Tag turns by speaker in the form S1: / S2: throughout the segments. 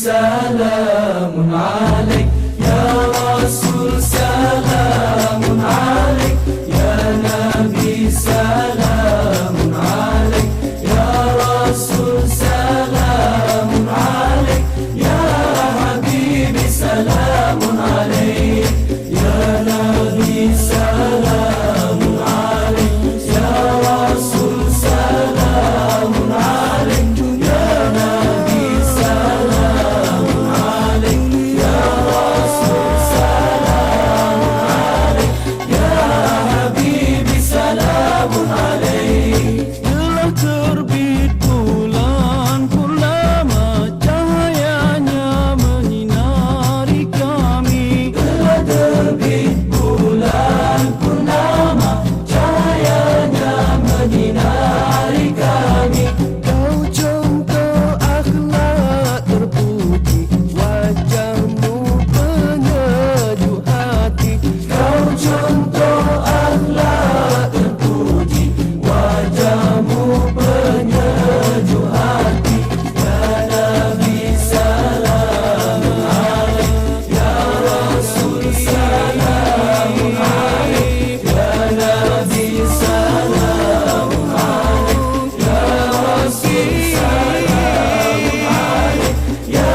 S1: salamun alaik, ya Rasul salamun alaik, ya Nabi salamun alaik, ya Rasul salamun alaik, ya Habibi salamun alaik, ya Nabi salamun alaik, ya Rasul salamun alaik, ya Nabi salamun alaik, ya Rasul salamun alaik, ya Habibi salamun alaik.
S2: Telah terbit bulan purnama, cahayanya menyinari kami.
S1: Telah terbit bulan purnama, cahayanya menyinari kami.
S2: Kau contoh akhlak terpuji, wajahmu penyejuk hati.
S1: Kau contoh akhlak terpuji, wajahmu penyejuk hati. Ya Nabi salamun alaik, ya Rasul salamun alaik, ya Nabi salamun alaik, ya Rasul salamun alaik, ya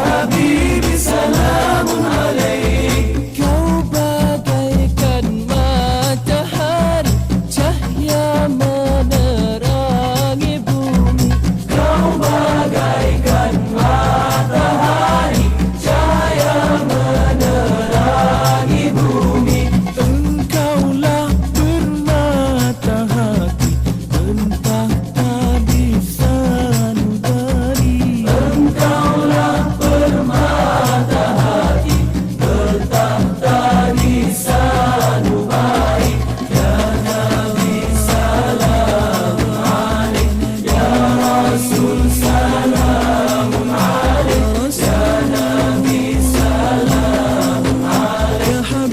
S1: Habibi salamun alaik.
S2: Kau bagaikan matahari, cahaya menerangi bumi.
S1: Kau bagaikan matahari, cahaya menerangi bumi.
S2: Engkaulah permata hati, pentahta di sanubari.
S1: Engkaulah permata hati, bertahta di sanubari. Ya Nabi salamun alaik, ya Rasul salamun alaik, ya Nabi salamun alaik,
S2: Ya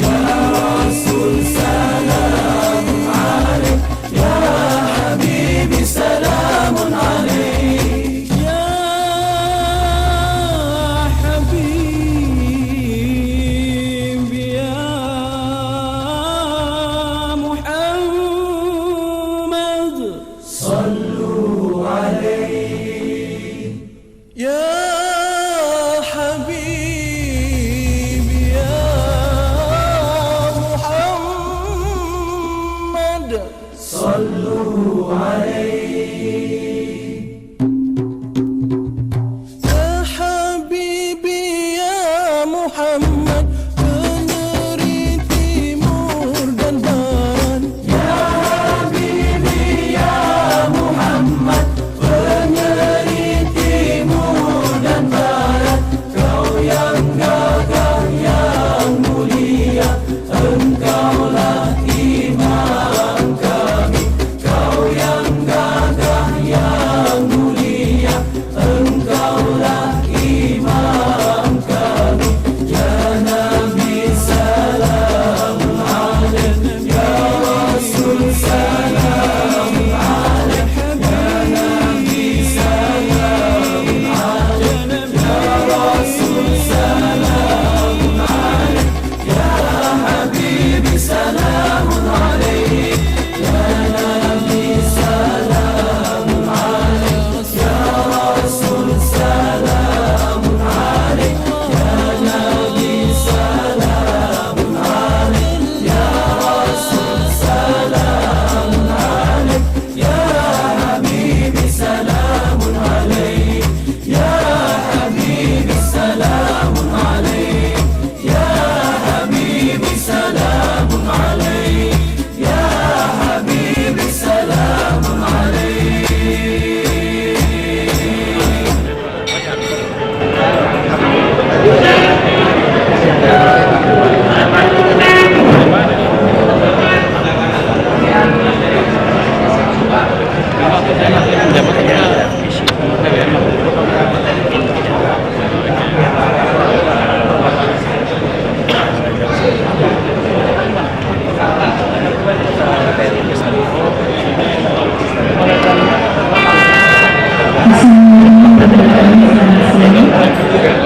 S2: Habib,
S1: ya Rasul salamun alaik, ya Habibi salamun alaik.
S2: Ya Habib, Ya Muhammad,
S1: Sallu alaih.
S2: Ya Habib, Ya Muhammad.
S1: Sallu alaih.
S2: Ya Habibi, Ya Muhammad, peneri timur dan barat.
S1: Ya Habibi, ya Muhammad, penyeri timur dan barat. Kau yang gagah, yang mulia, engkaulah imam kami. Kau yang gagah, yang mulia, engkaulah imam kami. Ya Nabi salamun alaik, ya Rasul salamun alaik, ya Nabi salamun alaik, ya Rasul salamun alaik, ya Habibi salamun alaik, ya Nabi salamun alaik, ya Rasul salamun alaik, ya Nabi salamun alaik, ya Rasul salamun alaik, ya Habibi salamun alaik, ya Habibi salamun alaik, ya Habibi salamun alaik, ya Habibi salamun alaik.
S3: Assalamualaikum warahmatullahi wabarakatuh.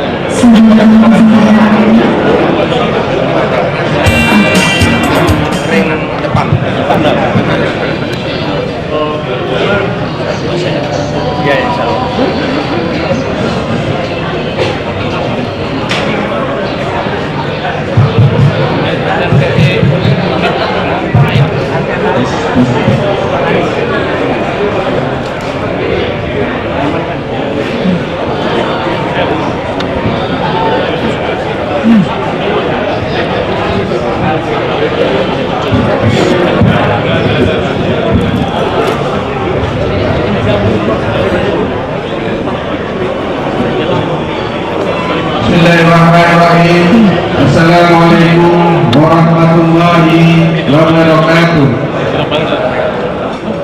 S3: Bismillahirrahmanirrahim. Assalamualaikum warahmatullahi wabarakatuh.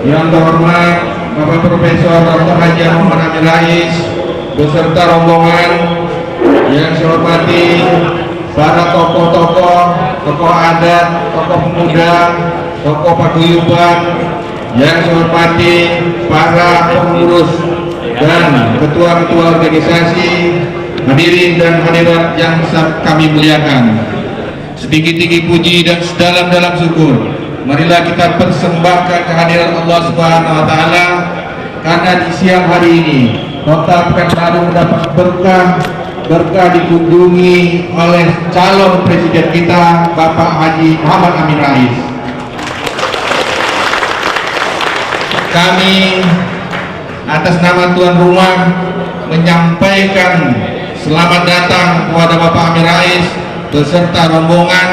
S3: Yang terhormat Bapak Profesor Dr. Haji Muhammad Amin Rais beserta rombongan, yang saya hormati para tokoh-tokoh, tokoh adat, tokoh pemuda, tokoh paguyuban, yang saya hormati para pengurus dan ketua-ketua organisasi, hadirin dan hadirat yang kami muliakan. Setinggi-tinggi puji dan sedalam-dalam syukur, marilah kita persembahkan kehadiran Allah Subhanahu wa taala, karena di siang hari ini Kota Pekanbaru mendapat berkah dikunjungi oleh calon presiden kita Bapak Haji Muhammad Amin Rais. Kami atas nama tuan rumah menyampaikan selamat datang kepada Bapak Amin Rais beserta rombongan.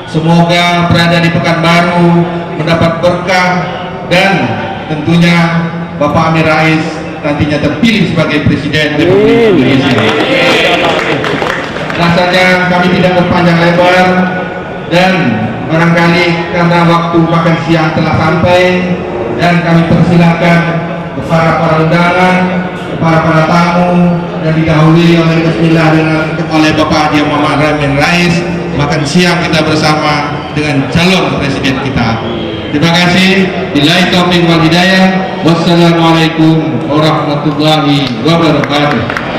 S3: Semoga berada di Pekanbaru mendapat berkah, dan tentunya Bapak Amin Rais nantinya terpilih sebagai Presiden Republik Indonesia. Rasanya kami tidak berpanjang lebar, dan barangkali karena waktu makan siang telah sampai, dan kami persilakan kepada para undangan, kepada para tamu, dan didahului oleh bismillah oleh Bapak Haji Muhammad Amin Rais, makan siang kita bersama dengan calon presiden kita. Terima kasih. Billahi taufiq wal hidayah. Wassalamualaikum warahmatullahi wabarakatuh.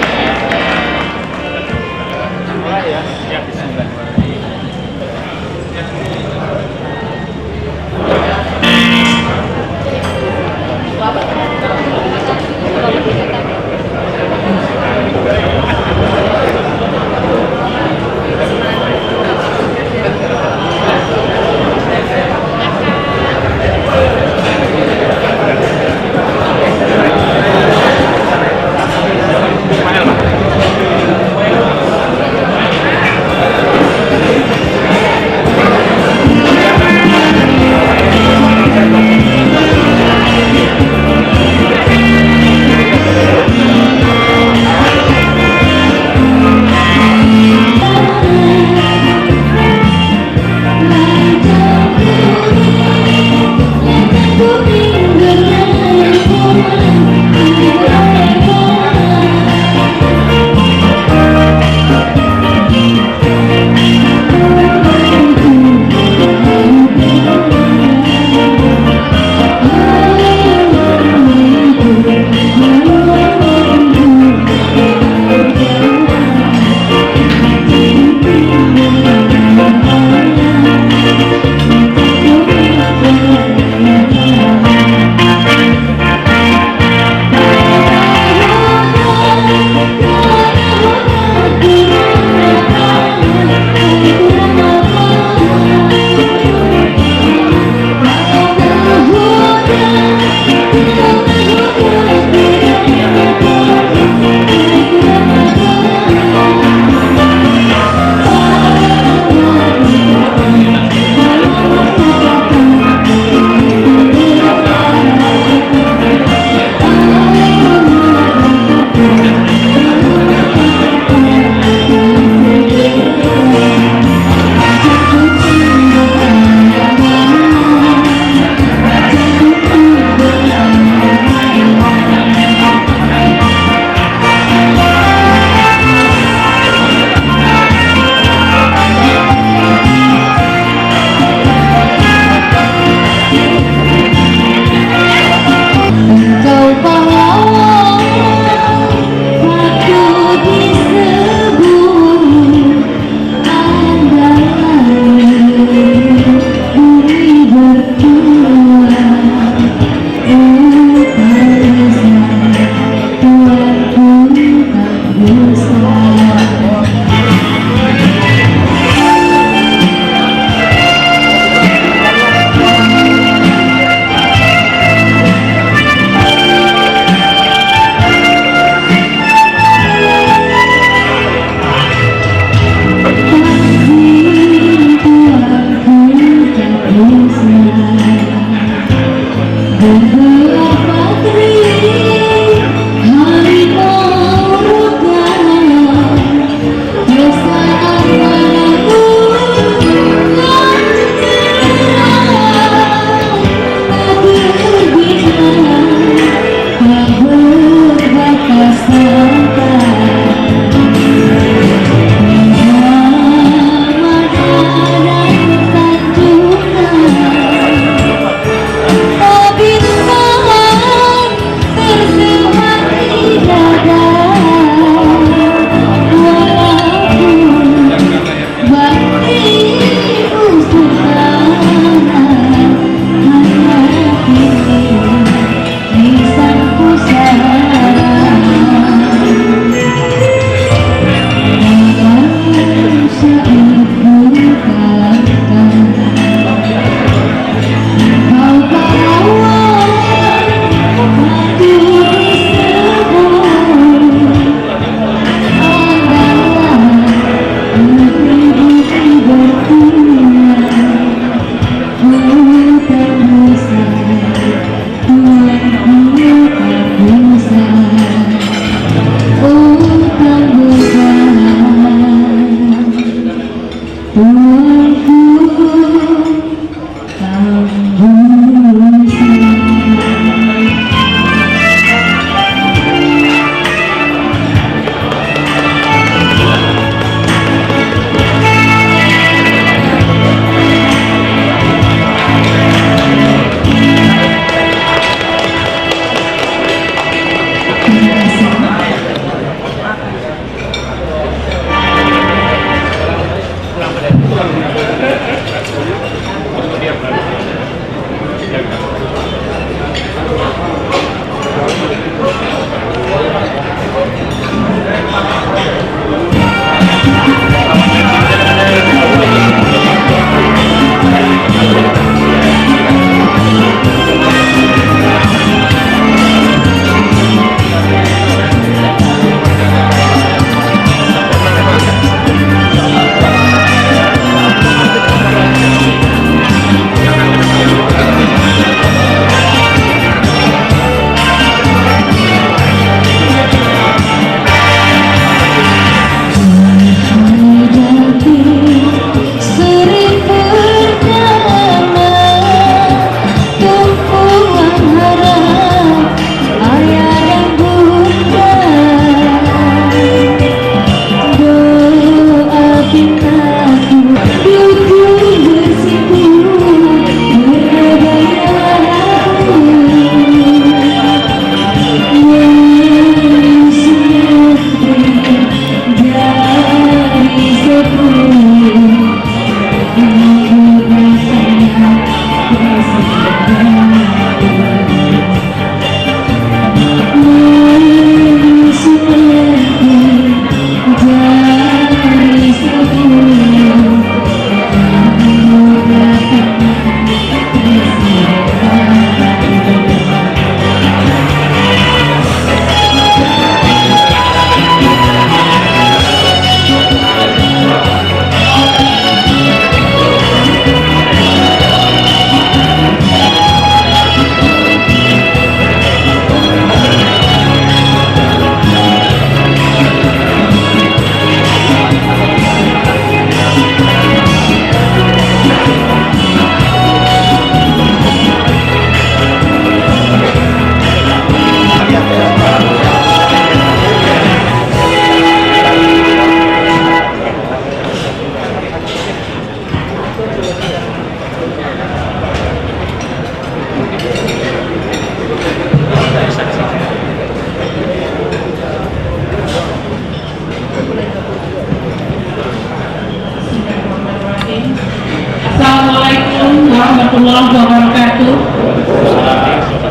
S4: warahmatullahi wabarakatuh.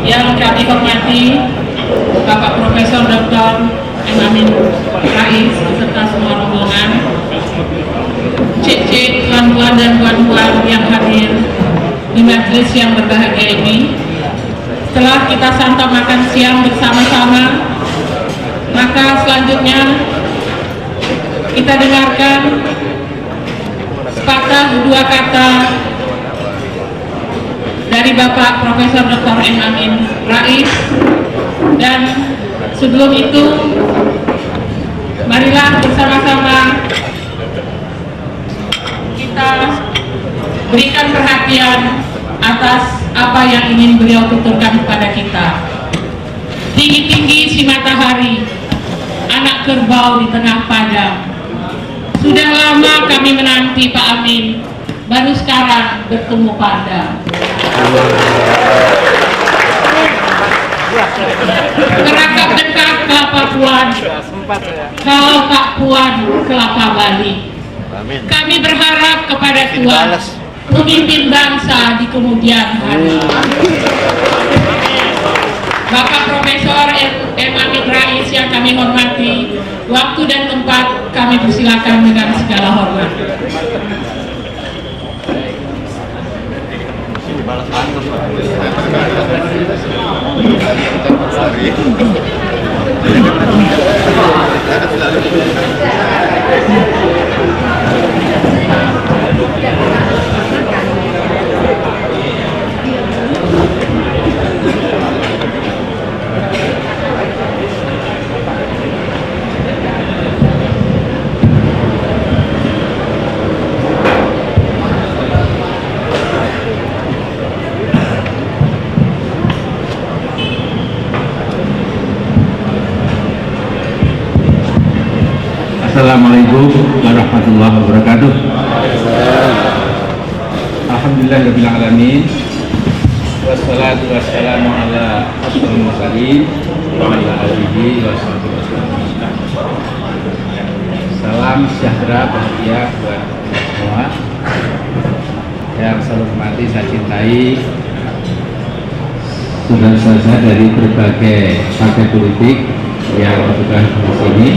S4: Yang kami hormati Bapak Profesor Dr. M. Amin Rais beserta semua rombongan, cek-cek, tuan-tuan dan puan-puan yang hadir di majelis yang berbahagia ini. Setelah kita santap makan siang bersama-sama, maka selanjutnya kita dengarkan sepatah dua kata dari Bapak Profesor Dr. M. Amin Rais. Dan sebelum itu, marilah bersama-sama kita berikan perhatian atas apa yang ingin beliau tuturkan kepada kita. Tinggi-tinggi si matahari, anak kerbau di tengah padang. Sudah lama kami menanti Pak Amin, baru sekarang bertemu pada. Kerakap dekat kelapa puan, kalau tak puan kelapa Bali. Kami berharap kepada Tuhan memimpin bangsa di kemudian hari. Bapak Profesor M. Amin Rais yang kami hormati, waktu dan tempat kami persilakan dengan segala hormat.
S5: Assalamualaikum warahmatullahi wabarakatuh. Alhamdulillahirabbil alamin. Wassalatu wassalamu ala asyrofil mursalin wa ala alihi washabihi wasallam. Salam sejahtera bahagia buat semua yang saya hormati, saya cintai saudara-saudara dari berbagai partai politik yang berada di sini.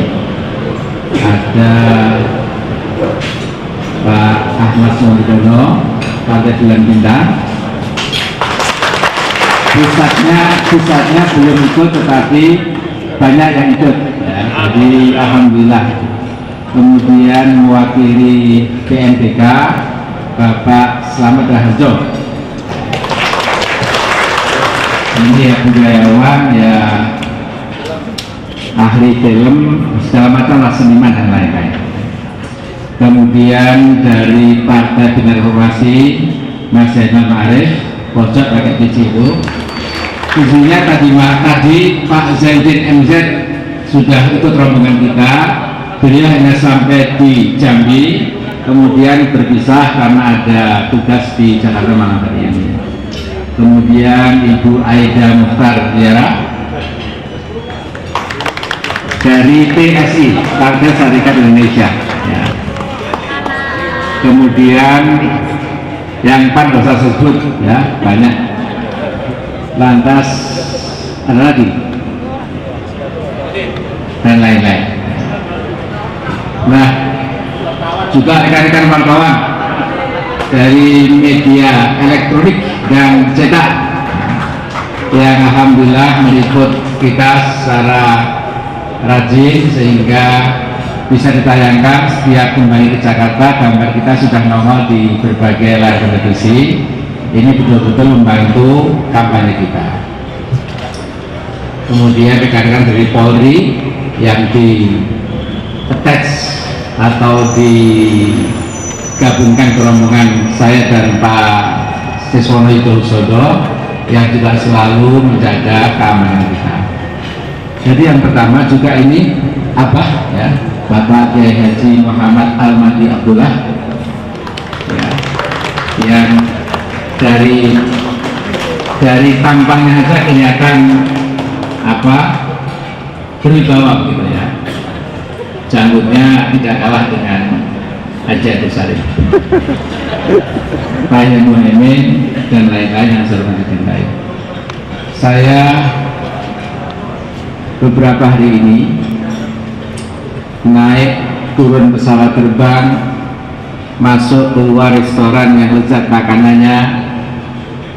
S5: Ada Pak Ahmad Sumardono, Partai Bulan Bintang. Pusatnya belum ikut, tetapi banyak yang ikut ya. Jadi alhamdulillah. Kemudian mewakili PNBK Bapak Slamet Raharjo. Ini ya budayawan ya, ahli film, segala macam lah, seniman dan lain-lain. Kemudian dari Partai Bina Reformasi Mas Zainal Ma'arif, pojok pakai biji itu. Isinya tadi Pak Zaidin MZ sudah ikut rombongan kita. Beliau hanya sampai di Jambi, kemudian berpisah karena ada tugas di Jakarta malam hari ini. Kemudian Ibu Aida Mukhtar Tiara dari PSI, Partai Syarikat Indonesia ya. Kemudian yang pan dosa sebut ya, banyak. Lantas ada lagi dan lain-lain. Nah, juga rekan-rekan wartawan dari media elektronik dan cetak yang alhamdulillah meliput kita secara rajin sehingga bisa ditayangkan setiap kembali ke Jakarta. Gambar kita sudah nongol di berbagai layar televisi. Ini betul-betul membantu kampanye kita. Kemudian rekan-rekan dari Polri yang di attach atau digabungkan ke rombongan saya dan Pak Siswono Yudohusodo yang juga selalu menjaga keamanan kita. Jadi yang pertama juga ini Abah ya, Bapak Kiai Haji Muhammad Al-Mahdi Abdullah ya, yang dari tampangnya aja kelihatan apa, berwibawa gitu ya. Janggutnya tidak kalah dengan Haji Agus Salim, Pak Muhaimin, dan lain-lain yang saya hormati. Saya beberapa hari ini naik turun pesawat terbang, masuk keluar restoran yang lezat makanannya,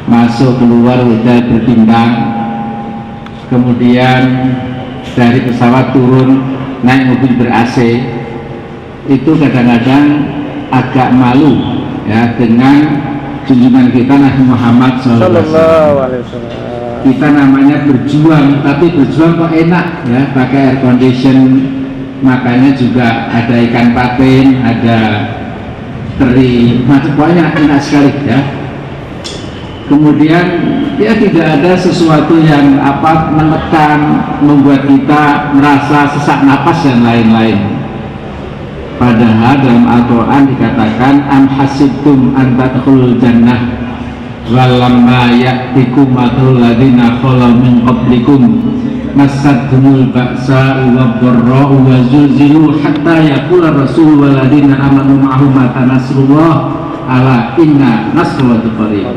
S5: masuk keluar hotel berbintang, kemudian dari pesawat turun naik mobil ber-AC. Itu kadang-kadang agak malu ya dengan junjungan kita Nabi Muhammad SAW. Kita namanya berjuang, tapi berjuang kok enak ya, pakai air condition, makanya juga ada ikan patin, ada teri, macam banyak, enak sekali ya. Kemudian ya tidak ada sesuatu yang menekan, membuat kita merasa sesak napas dan lain-lain. Padahal dalam Al-Quran dikatakan am hasibtum an tadkhulul jannah walamma ya'tikum mathul ladzina khalu min qablikum massatuhumul ba'sa wa dharra'u wa zulzilu hatta yaqula rasul wal ladzina amanu ma'ahu mata nasrullah ala inna nasrullahi qarib.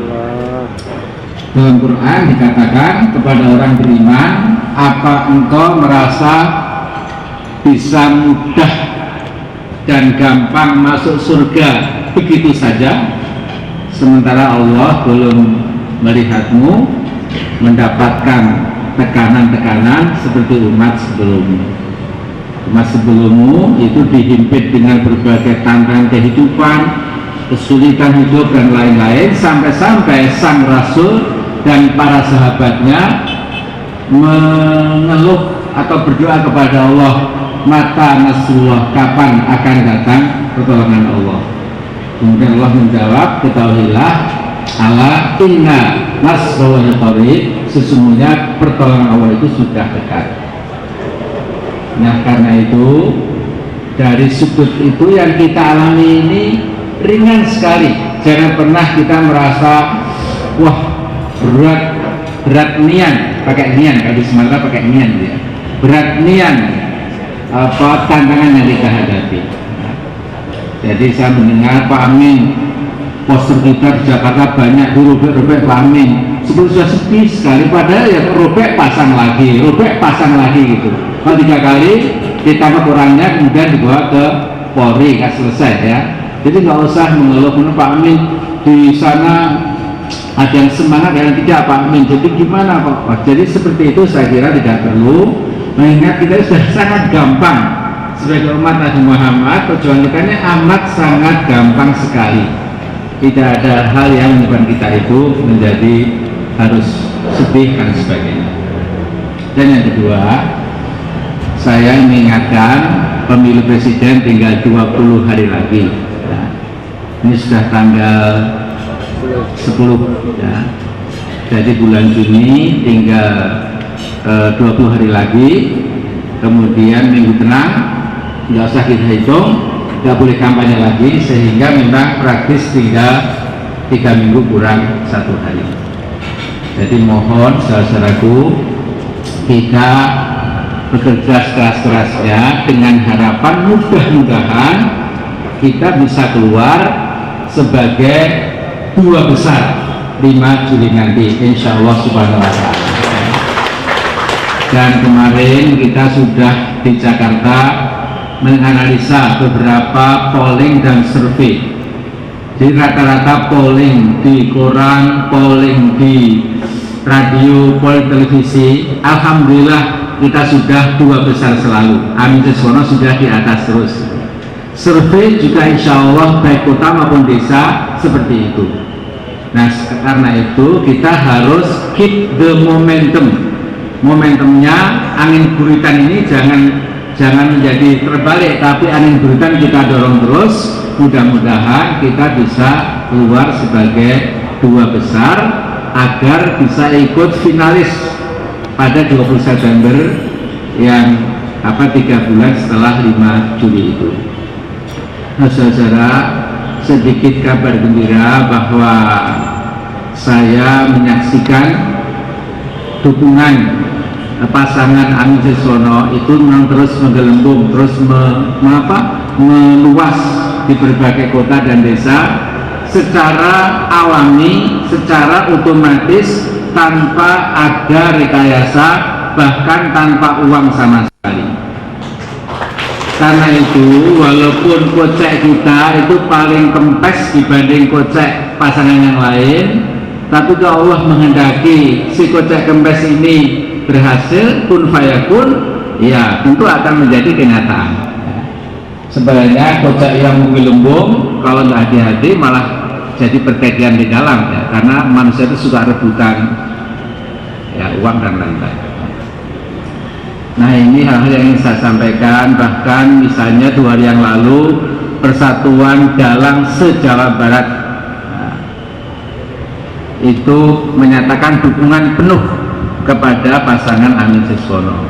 S5: Dalam Quran dikatakan kepada orang beriman, apa engkau merasa bisa mudah dan gampang masuk surga begitu saja, sementara Allah belum melihatmu mendapatkan tekanan-tekanan seperti umat sebelummu. Umat sebelummu itu dihimpit dengan berbagai tantangan kehidupan, kesulitan hidup dan lain-lain, sampai-sampai sang Rasul dan para sahabatnya mengeluh atau berdoa kepada Allah, mata nasrullah, kapan akan datang pertolongan Allah. Kemudian Allah menjawab, ketahuilah ala inna nasrullahi qarib, sesungguhnya pertolongan Allah itu sudah dekat. Nah karena itu dari sudut itu yang kita alami ini ringan sekali. Jangan pernah kita merasa wah berat nian, pakai nian, kalau di Sumatera pakai nian ya. Berat nian tantangan yang kita hadapi. Jadi saya mendengar Pak Amin, poster kita di Jakarta banyak dirobek-robek Pak Amin, sebelum sudah sepi sekali, padahal ya robek pasang lagi gitu. Kalau 3 kali ditambah kurangnya kemudian dibawa ke Polri, kan selesai ya. Jadi nggak usah mengeluh Pak Amin di sana ada yang semangat dan tidak Pak Amin. Jadi gimana Pak? Jadi seperti itu saya kira tidak perlu. Mengingat kita sudah sangat gampang sebagai umat Nabi Muhammad, perjuangan kita amat sangat gampang sekali. Tidak ada hal yang menyebabkan kita itu menjadi harus sedih dan sebagainya. Dan yang kedua, saya mengingatkan pemilu presiden tinggal 20 hari lagi. Nah, ini sudah tanggal 10 ya. Jadi bulan Juni tinggal 20 hari lagi, kemudian minggu tenang, nggak usah kita hitung, nggak boleh kampanye lagi, sehingga memang praktis tinggal 3 minggu kurang 1 hari. Jadi mohon saudara-saudaraku, kita bekerja sekeras-kerasnya dengan harapan mudah-mudahan kita bisa keluar sebagai 2 besar 5 Juli nanti, insya Allah subhanahu wa ta'ala. Dan kemarin kita sudah di Jakarta menganalisa beberapa polling dan survei. Jadi rata-rata polling di koran, polling di radio, polling televisi, alhamdulillah kita sudah 2 besar selalu. Amin Siswono sudah di atas terus. Survei juga insya Allah baik kota maupun desa seperti itu. Nah karena itu kita harus keep the momentum. Momentumnya angin buritan ini jangan menjadi terbalik, tapi angin buritan kita dorong terus. Mudah-mudahan kita bisa keluar sebagai 2 besar agar bisa ikut finalis pada 20 September yang 3 bulan setelah 5 Juli itu. Nah saudara, sedikit kabar gembira bahwa saya menyaksikan dukungan pasangan Amin Siswono itu memang terus menggelembung, terus meluas di berbagai kota dan desa secara alami, secara otomatis, tanpa ada rekayasa, bahkan tanpa uang sama sekali. Karena itu, walaupun kocek kita itu paling kempes dibanding kocek pasangan yang lain, tapi kalau Allah menghendaki si kocek kempes ini berhasil, kun fayakun, ya tentu akan menjadi kenyataan. Sebenarnya kocek yang menggelembung, kalau nggak hati-hati malah jadi pertikaian di dalam, ya, karena manusia itu suka rebutan ya, uang dan lain-lain. Nah, ini hal-hal yang ingin saya sampaikan. Bahkan misalnya 2 hari yang lalu Persatuan Dalang se-Jawa Barat itu menyatakan dukungan penuh kepada pasangan Amin Siswono.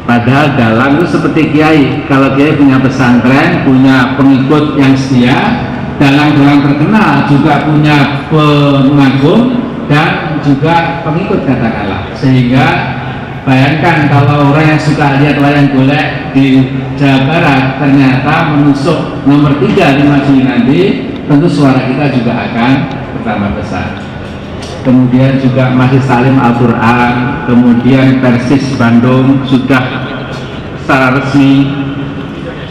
S5: Padahal dalang itu seperti kiai. Kalau kiai punya pesantren, punya pengikut yang setia, dalang-dalang terkenal juga punya pengagum dan juga pengikut, katakanlah. Sehingga bayangkan kalau orang yang suka lihat wayang golek di Jawa Barat ternyata menusuk nomor 3 di maju nanti, tentu suara kita juga akan bertambah besar. Kemudian juga Masjid Salim Al-Quran, kemudian Persis Bandung sudah secara resmi.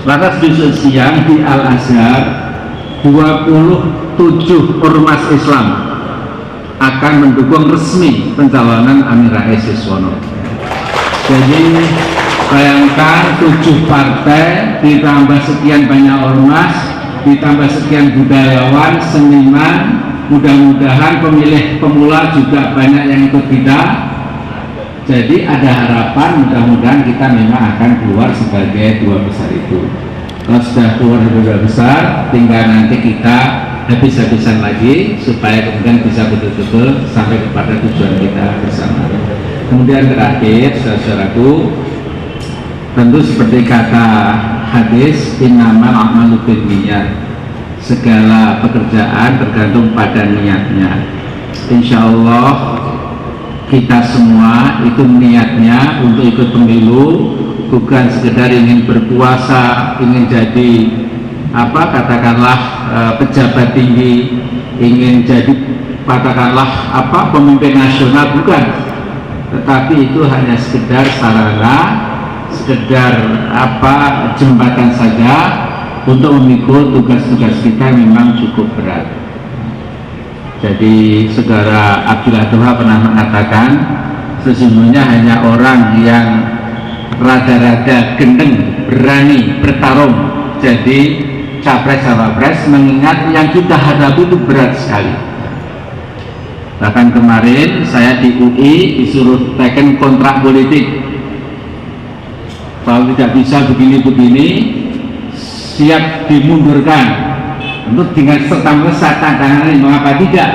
S5: Lantas besok siang di Al-Azhar 27 ormas Islam akan mendukung resmi pencalonan Amin Rais Siswono. Jadi bayangkan 7 partai ditambah sekian banyak ormas, ditambah sekian budayawan, seniman, mudah-mudahan pemilih pemula juga banyak yang ikut kita. Jadi ada harapan mudah-mudahan kita memang akan keluar sebagai 2 besar itu. Kalau sudah keluar sebagai 2 besar, tinggal nanti kita habis-habisan lagi supaya kemudian bisa betul-betul sampai kepada tujuan kita bersama. Kemudian terakhir, saudaraku, tentu seperti kata hadis, innamal a'malu binniyat, segala pekerjaan tergantung pada niatnya. Insya Allah kita semua itu niatnya untuk ikut pemilu bukan sekedar ingin berkuasa, ingin jadi katakanlah pejabat tinggi, ingin jadi katakanlah pemimpin nasional, bukan. Tetapi itu hanya sekedar sarana, sekedar jembatan saja untuk memikul tugas-tugas kita memang cukup berat. Jadi saudara Abdullah Toha pernah mengatakan sesungguhnya hanya orang yang rada-rada gendeng berani bertarung jadi capres-cawapres, mengingat yang kita hadapi itu berat sekali. Bahkan kemarin saya di UI disuruh teken kontrak politik, kalau tidak bisa begini-begini siap dimundurkan. Untuk dengan serta-merta tantangan mengapa tidak?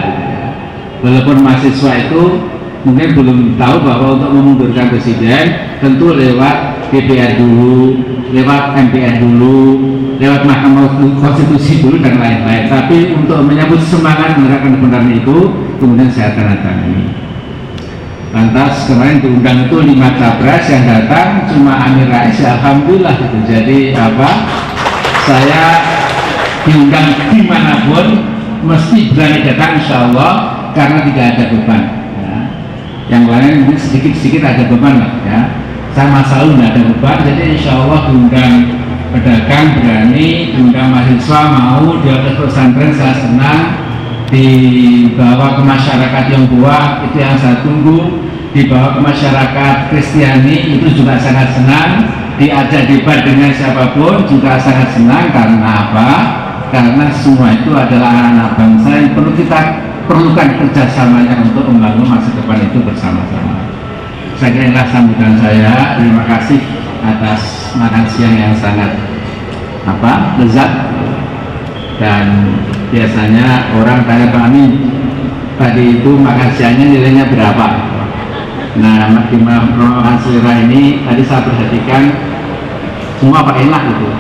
S5: Walaupun mahasiswa itu mungkin belum tahu bahwa untuk memundurkan presiden tentu lewat DPR dulu, lewat MPR dulu, lewat Mahkamah Konstitusi dulu dan lain-lain. Tapi untuk menyambut semangat menerapkan kebenaran itu, kemudian saya tandatangani. Lantas kemarin diundang itu 5 capres, yang datang cuma Amin Rais, ya alhamdulillah gitu. Jadi saya diundang dimanapun mesti berani datang insya Allah, karena tidak ada beban ya. Yang lain mungkin sedikit-sedikit ada beban lah ya, saya selalu tidak ada beban. Jadi insya Allah diundang pedagang berani, diundang mahasiswa mau, dia ke pesantren saya senang, dibawa ke masyarakat Tionghoa itu yang saya tunggu, dibawa ke masyarakat Kristiani itu juga sangat senang, diajak debat dengan siapapun juga sangat senang. Karena apa? Karena semua itu adalah anak-anak bangsa yang perlu kita perlukan kerjasamanya untuk membangun masa depan itu bersama-sama. Saya kira inilah sambutan saya. Terima kasih atas makan siang yang sangat lezat. Dan biasanya orang tanya Pak Amin, tadi itu makan siangnya nilainya berapa? Nah, di makan selera ini tadi saya perhatikan semua Pak enak itu.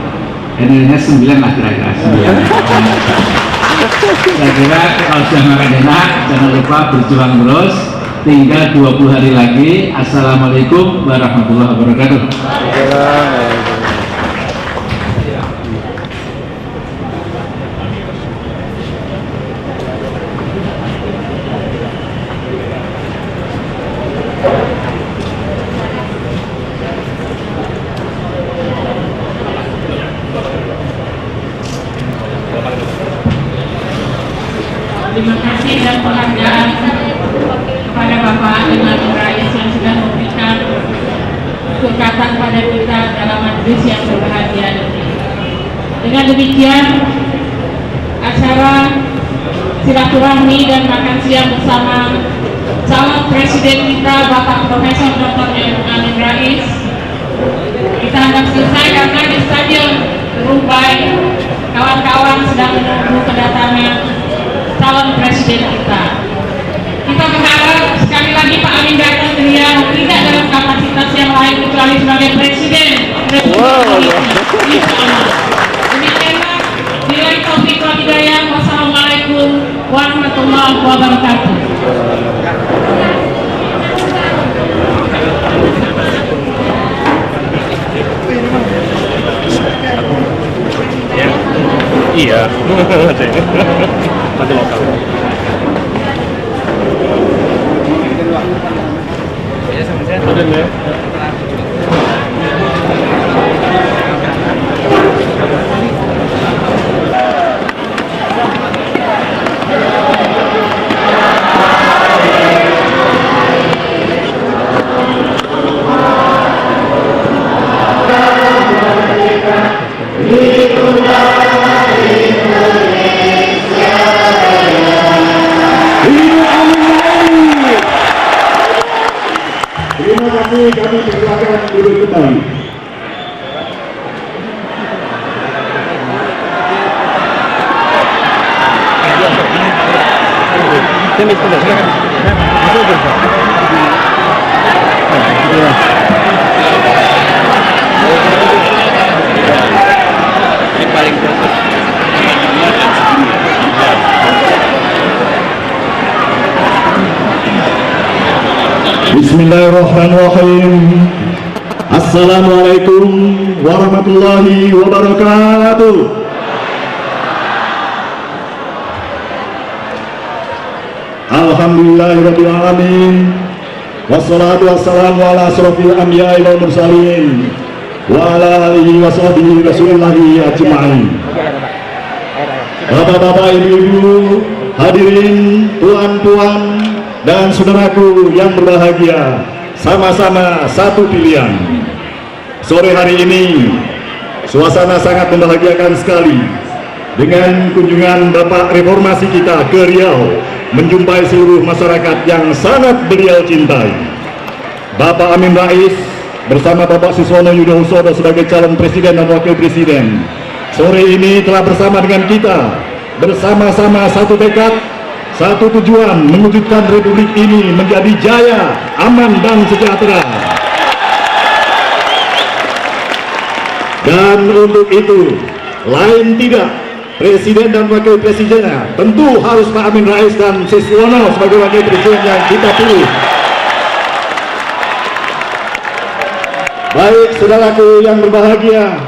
S5: Nilainya 9 lah kira-kira 9. Saya kira kalau sudah makan enak, jangan lupa berjuang terus. Tinggal 20 hari lagi. Assalamualaikum warahmatullahi wabarakatuh.
S4: Terima kasih dan penghargaan kepada Bapak Imam Rais yang sudah memberikan keberkatan pada kita dalam majelis yang berbahagia ini. Dengan demikian, acara silaturahmi dan makan siang bersama calon presiden kita Bapak Profesor Dr. Amin Rais kita hendak selesai karena di Stadion Rumbai kawan-kawan sedang menunggu kedatangan calon presiden kita. Kita berharap sekali lagi Pak Amin datang beliau tidak dalam kapasitas yang lain kecuali sebagai presiden Republik Indonesia. Insyaallah. Demikianlah, billahi taufiq wal hidayah. Wassalamualaikum warahmatullahi wabarakatuh.
S6: Iya. Nanti lokal. Ada ya.
S7: Terima kasih, kami persilakan duduk kembali. Bismillahirrahmanirrahim. Assalamualaikum warahmatullahi wabarakatuh. Alhamdulillahirabbil alamin. Wassalatu wassalamu ala asrofil anbiya'i wal mursalin wa ala alihi wa sahbihi rasulillahi ajma'in. Bapak-bapak, ibu-ibu, hadirin, tuan-tuan, dan saudaraku yang berbahagia, sama-sama satu pilihan. Sore hari ini suasana sangat membahagiakan sekali dengan kunjungan Bapak Reformasi kita ke Riau, menjumpai seluruh masyarakat yang sangat beliau cintai. Bapak Amin Rais bersama Bapak Siswono Yudhoyono sebagai calon presiden dan wakil presiden sore ini telah bersama dengan kita, bersama-sama satu tekad, satu tujuan, mewujudkan republik ini menjadi jaya, aman dan sejahtera. Dan untuk itu, lain tidak, presiden dan wakil presidennya tentu harus Pak Amin Rais dan Siswono sebagai wakil presiden yang kita pilih. Baik, saudaraku yang berbahagia,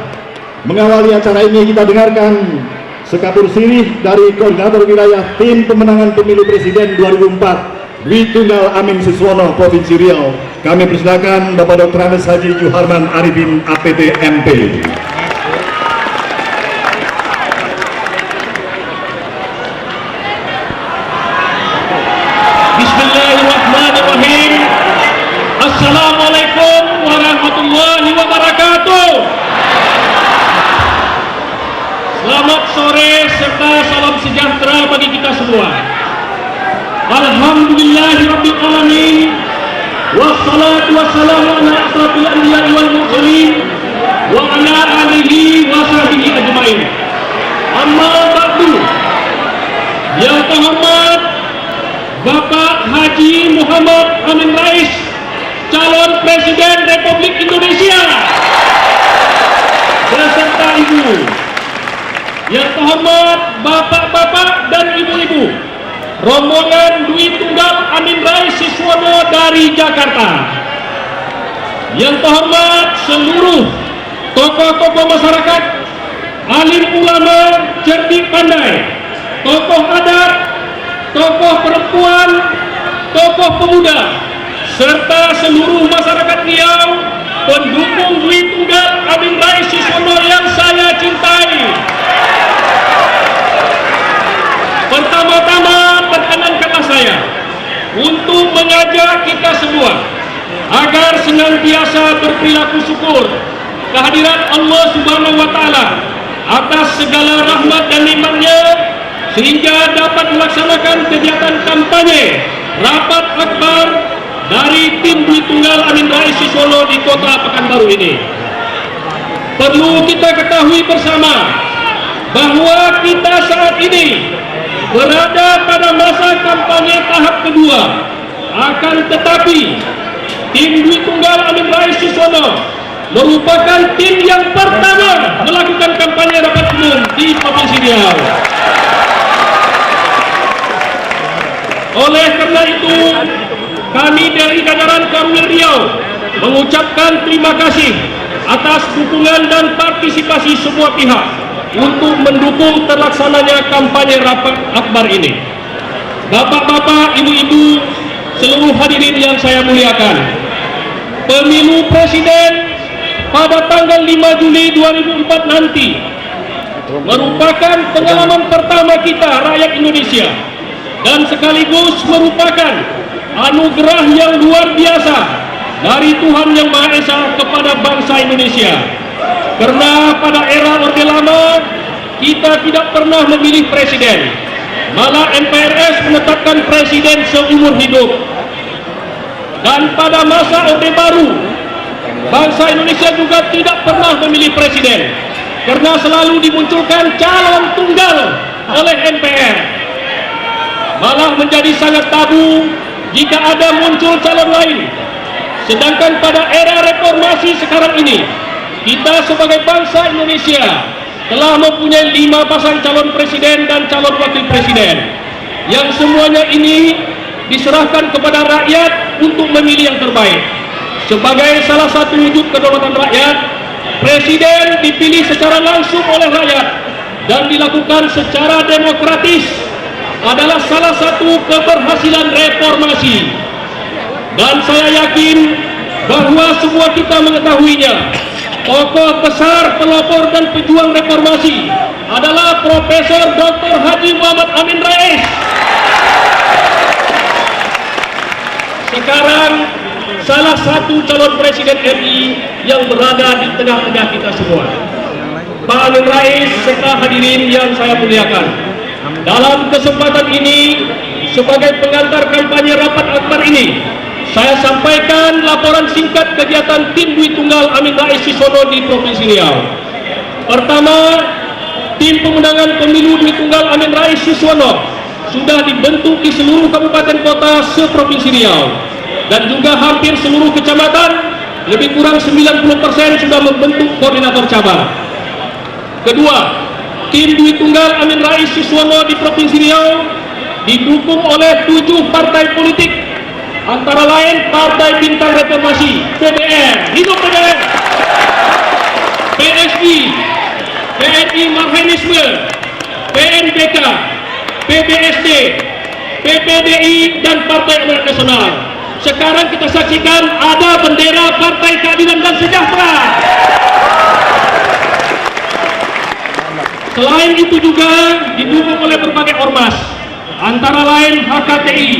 S7: mengawali acara ini kita dengarkan sekabur sirih dari Koordinator Wilayah Tim Pemenangan Pemilu Presiden 2004 Dwi Tunggal Amin Siswono Provinsi Riau. Kami persilakan Bapak Dr. Andes Haji Juharman Arifin APT MP.
S6: Bismillahirrahmanirrahim. Assalamualaikum warahmatullahi wabarakatuh. Selamat sore serta salam sejahtera bagi kita semua. Alhamdulillahirabbil alamin. Wassalatu wassalamu ala asrofil anbiya'i wal mursalin wa ala alihi wa sahbihi ajmain. Amma ba'du. Yang terhormat Bapak Haji Muhammad Amin Rais, calon presiden Republik Indonesia, beserta Ibu. Yang terhormat Bapak-bapak dan Ibu-ibu, rombongan Dwi Tunggal Amin Rais Siswono dari Jakarta. Yang terhormat seluruh tokoh-tokoh masyarakat, alim ulama, cerdik pandai, tokoh adat, tokoh perempuan, tokoh pemuda, serta seluruh masyarakat Riau, pendukung Dwi Tunggal Amin Rais Siswono yang saya cintai. Pertama-tama mengajak kita semua agar senantiasa berperilaku syukur kehadirat Allah Subhanahu wa Ta'ala atas segala rahmat dan nikmat-Nya, sehingga dapat melaksanakan kegiatan kampanye rapat akbar dari tim Dwi Tunggal Amin Rais Siswono di Kota Pekanbaru ini. Perlu kita ketahui bersama bahwa kita saat ini berada pada masa kampanye tahap kedua. Akan tetapi tim Dwi Tunggal Amin Rais Siswono merupakan tim yang pertama melakukan kampanye rapat umum di Provinsi Riau. Oleh karena itu, kami dari jajaran Karwil Riau mengucapkan terima kasih atas dukungan dan partisipasi semua pihak untuk mendukung terlaksananya kampanye rapat akbar ini. Bapak-bapak, ibu-ibu, seluruh hadirin yang saya muliakan, pemilu presiden pada tanggal 5 Juli 2004 nanti merupakan pengalaman pertama kita rakyat Indonesia dan sekaligus merupakan anugerah yang luar biasa dari Tuhan Yang Maha Esa kepada bangsa Indonesia. Karena pada era Orde Lama kita tidak pernah memilih presiden, malah MPRS menetapkan presiden seumur hidup. Dan pada masa Orde Baru, bangsa Indonesia juga tidak pernah memilih presiden, karena selalu dimunculkan calon tunggal oleh MPR. Malah menjadi sangat tabu jika ada muncul calon lain. Sedangkan pada era reformasi sekarang ini, kita sebagai bangsa Indonesia telah mempunyai 5 pasang calon presiden dan calon wakil presiden, yang semuanya ini diserahkan kepada rakyat untuk memilih yang terbaik. Sebagai salah satu wujud kedaulatan rakyat, presiden dipilih secara langsung oleh rakyat dan dilakukan secara demokratis adalah salah satu keberhasilan reformasi. Dan saya yakin bahwa semua kita mengetahuinya. Tokoh besar pelopor dan pejuang reformasi adalah Profesor Dr. Haji Muhammad Amin Rais. Sekarang salah satu calon presiden RI yang berada di tengah-tengah kita semua, Pak Amin Rais serta hadirin yang saya muliakan. Dalam kesempatan ini, sebagai pengantar kampanye rapat akbar ini, saya sampaikan laporan singkat kegiatan tim Dwi Tunggal Amin Rais Siswono di Provinsi Riau. Pertama, tim pemenangan pemilu Dwi Tunggal Amin Rais Siswono sudah dibentuk di seluruh kabupaten kota se-Provinsi Riau, dan juga hampir seluruh kecamatan, lebih kurang 90% sudah membentuk koordinator cabang. Kedua, tim Dwi Tunggal Amin Rais Siswono di Provinsi Riau didukung oleh 7 partai politik, antara lain Partai Bintang Reformasi, PBR, hidup PBR, PSI, PNI Marxisme, PNBK, PBSD, PPDI, dan Partai Amanat Nasional. Sekarang kita saksikan ada bendera Partai Keadilan dan Sejahtera. Selain itu juga didukung oleh berbagai ormas, antara lain HKTI,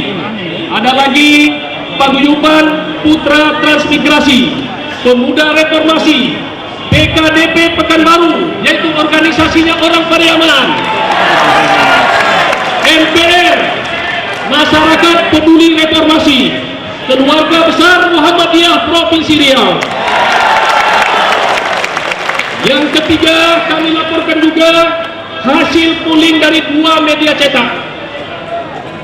S6: ada lagi Paguyuban Putra Transmigrasi, Pemuda Reformasi, PKDP Pekanbaru, yaitu organisasinya orang Pariaman, MPR, Masyarakat Peduli Reformasi, Keluarga Besar Muhammadiyah Provinsi Riau. Yang ketiga, kami laporkan juga hasil polling dari 2 media cetak.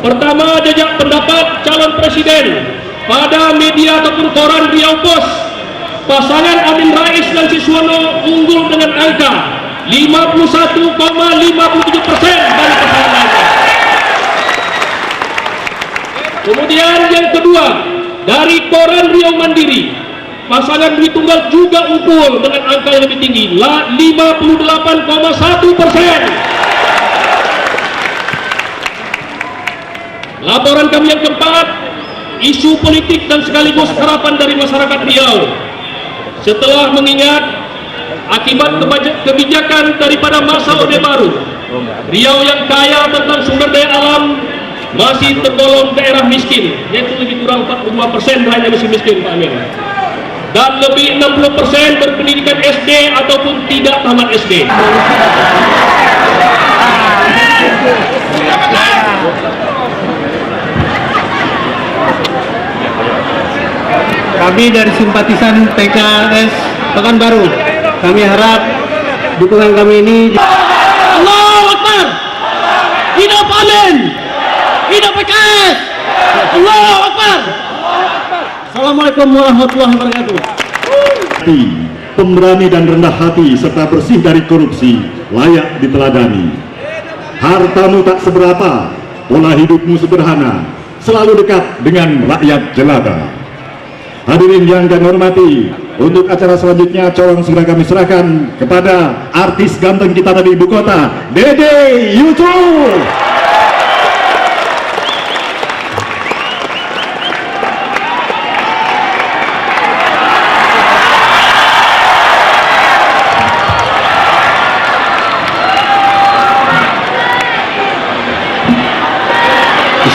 S6: Pertama, jejak pendapat calon presiden pada media ataupun koran Riau Pos. Pasangan Amin Rais dan Siswono unggul dengan angka 51,57% dari pasangan lainnya. Kemudian yang kedua, dari koran Riau Mandiri, pasangan Dwi Tunggal juga unggul dengan angka yang lebih tinggi, 58,1%. Laporan kami yang keempat, isu politik dan sekaligus harapan dari masyarakat Riau. Setelah mengingat akibat kebijakan daripada masa Orde Baru, Riau yang kaya tentang sumber daya alam masih tergolong daerah miskin, yaitu lebih kurang 42% hanya miskin Pak Amin. Dan lebih 60% berpendidikan SD ataupun tidak tamat SD.
S8: Kami dari simpatisan PKS Pekanbaru, kami harap dukungan kami ini.
S6: Allahu Akbar. Hidup Amin. Hidup PKS. Allahu Akbar.
S8: Assalamualaikum warahmatullahi wabarakatuh.
S7: Hati, pemberani dan rendah hati serta bersih dari korupsi layak diteladani. Hartamu tak seberapa, pola hidupmu sederhana, selalu dekat dengan rakyat jelata. Hadirin yang kami hormati, untuk acara selanjutnya corong segera kami serahkan kepada artis ganteng kita dari ibu kota, Dede Yusuf.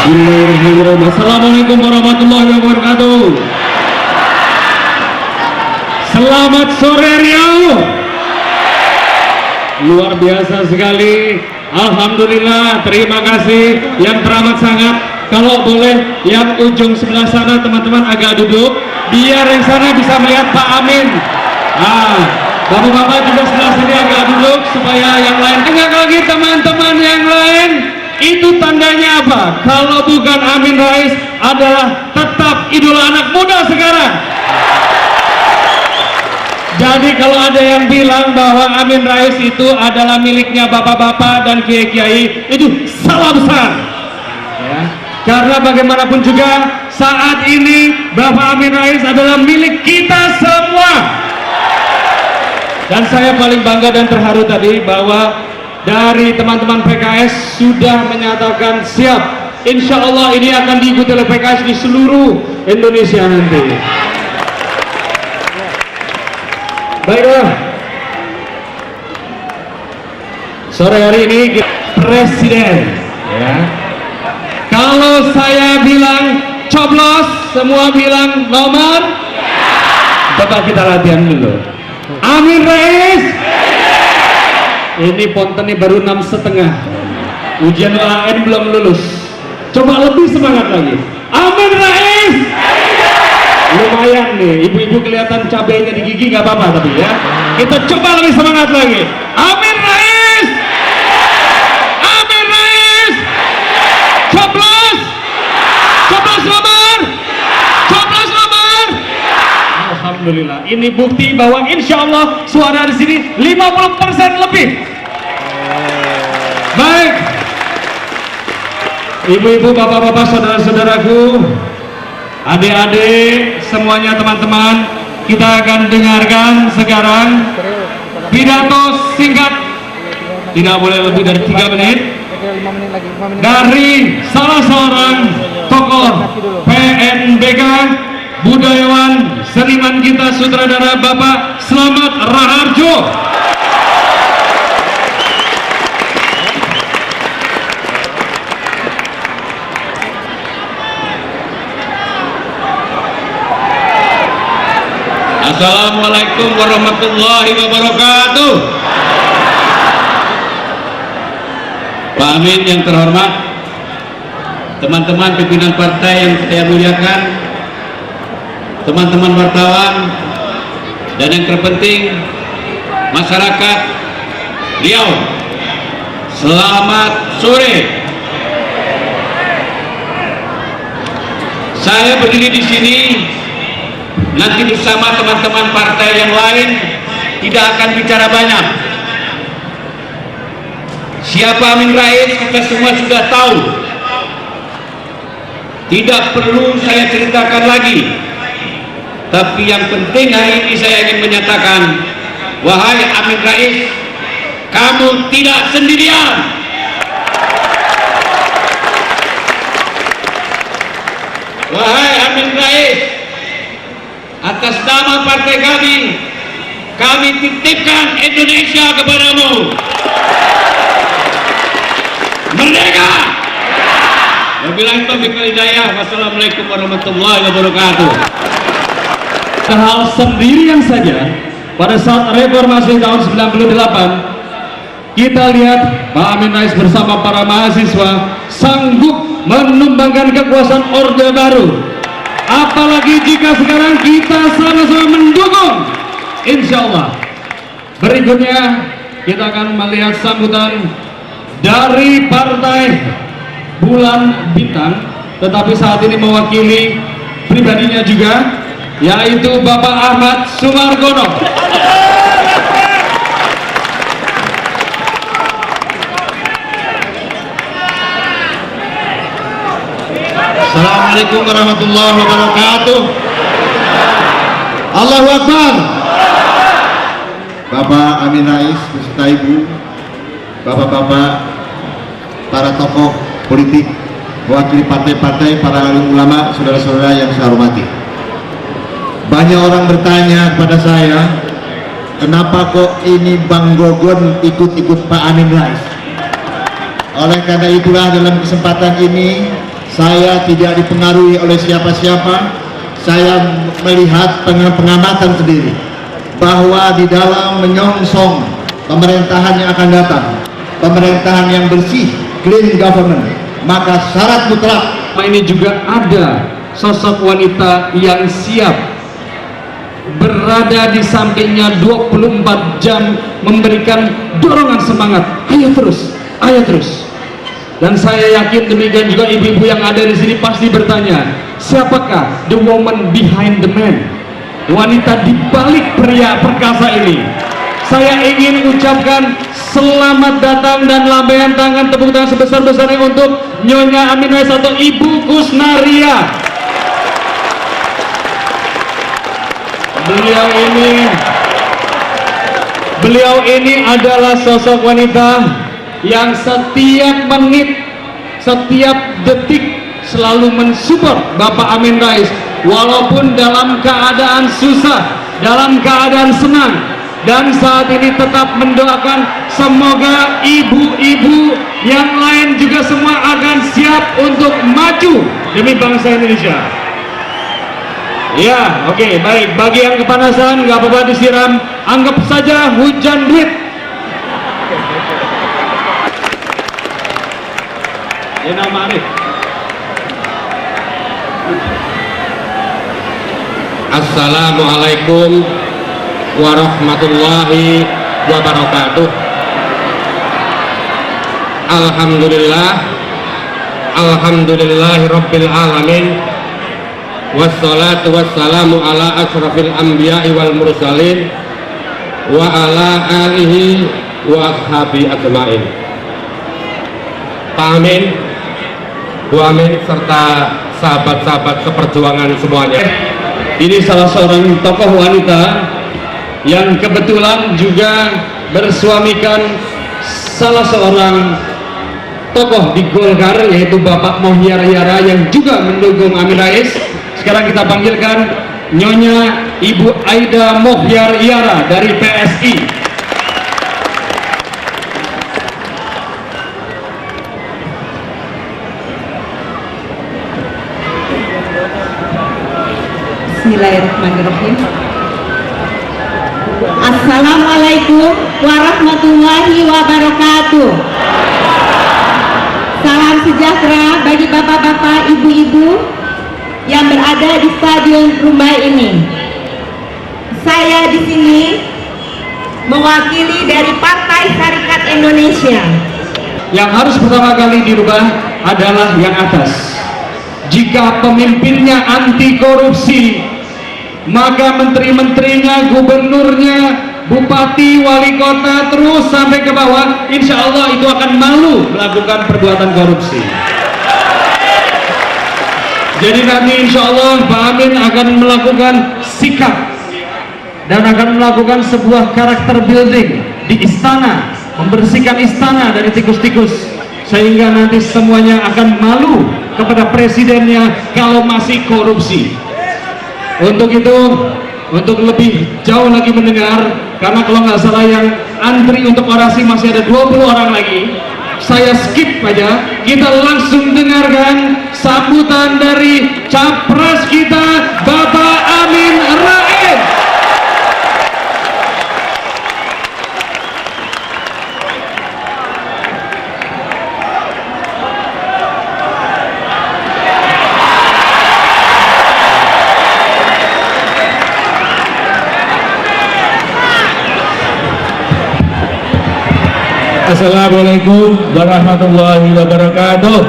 S8: Bismillahirrahmanirrahim. Assalamualaikum warahmatullahi wabarakatuh. Selamat sore Riau. Luar biasa sekali. Alhamdulillah, terima kasih yang teramat sangat. Kalau boleh yang ujung sebelah sana teman-teman agak duduk, biar yang sana bisa melihat Pak Amin. Bapak-bapak juga sebelah sini agak duduk supaya yang lain dengar lagi teman-teman yang lain. Itu tandanya apa? Kalau bukan Amin Rais adalah tetap idola anak muda sekarang. Jadi kalau ada yang bilang bahwa Amin Rais itu adalah miliknya bapak-bapak dan kiai-kiai, itu salah besar. Ya. Karena bagaimanapun juga saat ini Bapak Amin Rais adalah milik kita semua. Dan saya paling bangga dan terharu tadi bahwa dari teman-teman PKS sudah menyatakan siap. Insya Allah ini akan diikuti oleh PKS di seluruh Indonesia nanti. Baiklah, sore hari ini Presiden. Ya. Kalau saya bilang coblos, semua bilang nomor. Coba kita latihan dulu. Amin Rais. Ini pontennya baru 6,5. Ujian UAN belum lulus. Coba lebih semangat lagi. Amin Rais. Lumayan nih, ibu-ibu kelihatan cabenya di gigi nggak apa-apa tapi ya. Kita coba lebih semangat lagi. Amin Rais. Amin Rais. Coblos. Coblos nomor. Coblos nomor. Alhamdulillah. Ini bukti bahwa insya Allah suara di sini 50% lebih. Baik. Ibu-ibu, bapak-bapak, saudara-saudaraku, adik-adik, semuanya teman-teman, kita akan dengarkan sekarang pidato singkat, tidak boleh lebih dari 3 menit, dari salah seorang tokoh PNBK, budayawan, seniman kita, sutradara Bapak Slamet Raharjo.
S5: Assalamualaikum warahmatullahi wabarakatuh. Pak Amin yang terhormat, teman-teman pimpinan partai yang saya muliakan, teman-teman wartawan, dan yang terpenting masyarakat Riau, selamat sore. Saya berdiri di sini nanti bersama teman-teman partai yang lain, tidak akan bicara banyak. Siapa Amin Rais kita semua sudah tahu, tidak perlu saya ceritakan lagi. Tapi yang penting hari ini saya ingin menyatakan, wahai Amin Rais, kamu tidak sendirian. Wahai Amin Rais, atas nama partai kami titipkan Indonesia kepadamu. Merdeka!
S8: Wabillahi taufiq wal hidayah. Wassalamualaikum warahmatullahi wabarakatuh. Hal sendirian saja pada saat reformasi tahun 98 kita lihat Pak Amin Rais bersama para mahasiswa sanggup menumbangkan kekuasaan Orde Baru. Apalagi jika sekarang kita sama-sama mendukung, insya Allah. Berikutnya kita akan melihat sambutan dari Partai Bulan Bintang, tetapi saat ini mewakili pribadinya juga, yaitu Bapak Ahmad Sumargono. Assalamualaikum warahmatullahi wabarakatuh. Allahu Akbar.
S7: Bapak Amin Rais beserta Ibu, Bapak-bapak, para tokoh politik, mewakili partai-partai, para alim ulama, saudara-saudara yang saya hormati. Banyak orang bertanya kepada saya, kenapa kok ini Bang Gogon ikut-ikut Pak Amin Rais? Oleh karena itulah dalam kesempatan ini saya tidak dipengaruhi oleh siapa-siapa. Saya melihat pengamatan sendiri bahwa di dalam menyongsong pemerintahan yang akan datang, pemerintahan yang bersih, clean government, maka syarat mutlak
S8: Ini juga ada sosok wanita yang siap berada di sampingnya 24 jam memberikan dorongan semangat. Ayo terus, ayo terus. Dan saya yakin demikian juga ibu-ibu yang ada di sini pasti bertanya, siapakah the woman behind the man? Wanita di balik pria perkasa ini. Saya ingin ucapkan selamat datang dan lambaian tangan, tepuk tangan sebesar-besarnya untuk Nyonya Amin Rais atau Ibu Kusnaria. Beliau ini adalah sosok wanita yang setiap menit, setiap detik selalu mensupport Bapak Amin Rais, walaupun dalam keadaan susah, dalam keadaan senang, dan saat ini tetap mendoakan semoga ibu-ibu yang lain juga semua akan siap untuk maju demi bangsa Indonesia. Ya, oke, baik. Bagi yang kepanasan, nggak apa-apa disiram, anggap saja hujan duit. Ya, nama Arif.
S3: Assalamualaikum warahmatullahi wabarakatuh. Alhamdulillahirabbil alamin. Wassalatu wassalamu ala asrafil anbiya'i wal mursalin wa ala alihi wa ashabi ajma'in. Pak Amin, Bu Amin serta sahabat-sahabat seperjuangan semuanya.
S8: Ini salah seorang tokoh wanita yang kebetulan juga bersuamikan salah seorang tokoh di Golkar, yaitu Bapak Mohyar Yara yang juga mendukung Amin Rais. Sekarang kita panggilkan Nyonya Ibu Aida Mohyar Yara dari PSI.
S9: Bismillahirrahmanirrahim. Assalamualaikum warahmatullahi wabarakatuh. Salam sejahtera bagi bapak-bapak, ibu-ibu yang berada di stadion Rumbai ini. Saya di sini mewakili dari Partai Syarikat Indonesia.
S8: Yang harus pertama kali dirubah adalah yang atas. Jika pemimpinnya anti korupsi, maka menteri-menterinya, gubernurnya, bupati, wali kota, terus sampai ke bawah, insya Allah itu akan malu melakukan perbuatan korupsi. Jadi nanti insya Allah Pak Amin akan melakukan sikap dan akan melakukan sebuah karakter building di istana, membersihkan istana dari tikus-tikus, sehingga nanti semuanya akan malu kepada presidennya kalau masih korupsi. Untuk itu, untuk lebih jauh lagi mendengar, karena kalau nggak salah yang antri untuk orasi masih ada 20 orang lagi, saya skip aja, kita langsung dengarkan sambutan dari capres kita Bapak Amin Rais. Assalamualaikum warahmatullahi wabarakatuh.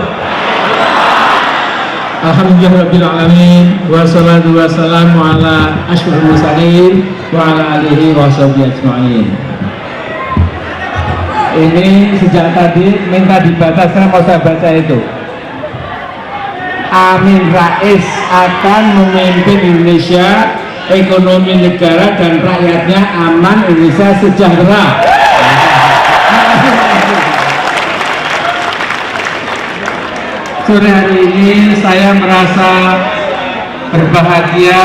S8: Alhamdulillahirrabbilalamin. Wassalatu wassalamu ala asyrafil mursalin wa ala alihi wa sahbihi ajma'in. Ini sejak tadi minta dibaca, saya mau saya baca itu. Amin Rais akan memimpin Indonesia, ekonomi negara dan rakyatnya aman, Indonesia sejahtera. Sore hari ini saya merasa berbahagia,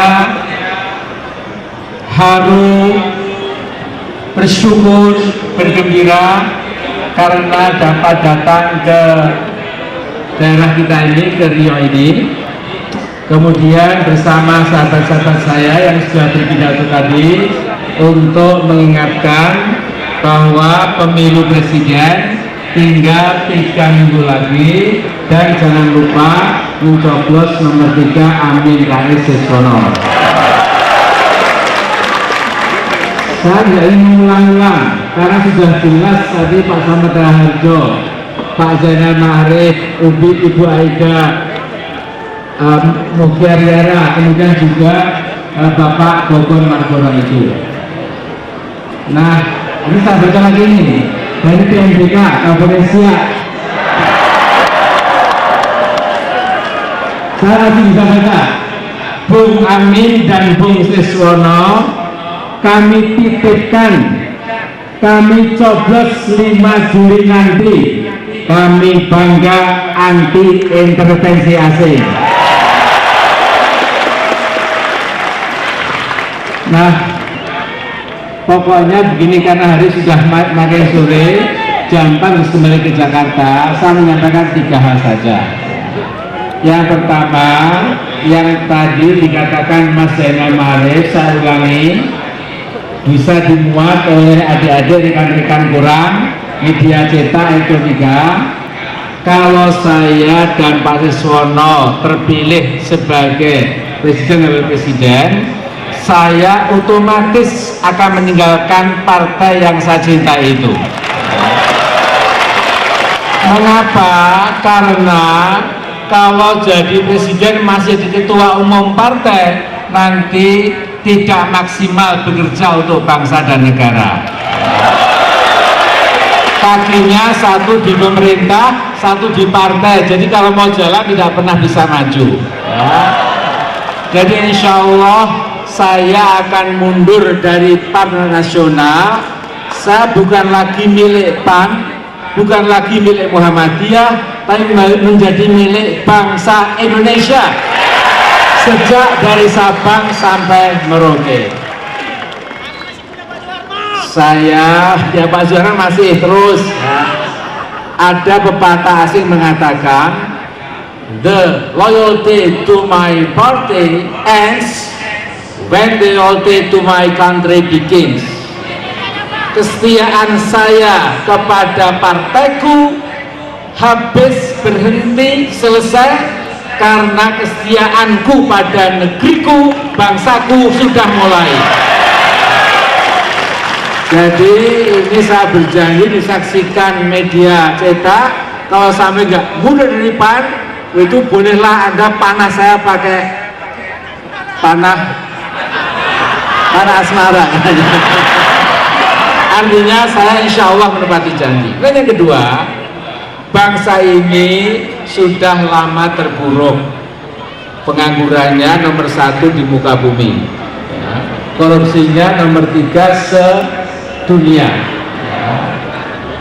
S8: haru, bersyukur, bergembira karena dapat datang ke daerah kita ini, ke Riau ini. Kemudian bersama sahabat-sahabat saya yang sudah berpidato tadi untuk mengingatkan bahwa pemilu presiden tinggal 3 minggu lagi dan jangan lupa mencoblos nomor 3 Amin Rais Siswono. Saya tidak ingin mengulang-ulang karena sudah jelas tadi Pak Slamet Raharjo, Pak Zainal Ma'arif, Ibu Aida Mugiariara, kemudian juga Bapak Bogor Marboro itu. Nah, ini saya baca lagi ini dari PMBK Kabupaten Siak. Saya lagi bisa baca, Bung Amin dan Bung Siswono kami titipkan, kami coblos 5 Juli nanti, kami bangga anti intervensi asing. Nah, pokoknya begini, karena hari sudah makin sore, jam 4 harus kembali ke Jakarta. Saya menyampaikan 3 hal saja. Yang pertama, yang tadi dikatakan Mas Zainal Ma'arif, saya ulangi, bisa dimuat oleh adik-adik rekan-rekan Quran, media cetak, elektronika. Kalau saya dan Pak Siswono terpilih sebagai presiden dan presiden, saya otomatis akan meninggalkan partai yang saya cintai itu. Mengapa? Karena kalau jadi presiden masih jadi ketua umum partai, nanti tidak maksimal bekerja untuk bangsa dan negara. Kakinya satu di pemerintah, satu di partai. Jadi kalau mau jalan tidak pernah bisa maju. Ya. Jadi insya Allah saya akan mundur dari Partai Nasional. Saya bukan lagi milik PAN, bukan lagi milik Muhammadiyah, tapi menjadi milik bangsa Indonesia. Sejak dari Sabang sampai Merauke. Saya, ya Pak Zuhran masih terus. Ya. Ada pepatah asing mengatakan, the loyalty to my party ends when the loyalty to my country begins. Kesetiaan saya kepada partaiku habis, berhenti, selesai karena kesetiaanku pada negeriku, bangsaku sudah mulai. Jadi ini saya berjanji, disaksikan media cetak, kalau sampai nggak mundur dari PAN, itu bolehlah Anda panah saya pakai panah asmara. Artinya saya insya Allah menepati janji. Dan yang kedua, bangsa ini sudah lama terpuruk, penganggurannya nomor 1 di muka bumi, ya. Korupsinya nomor 3 sedunia, ya.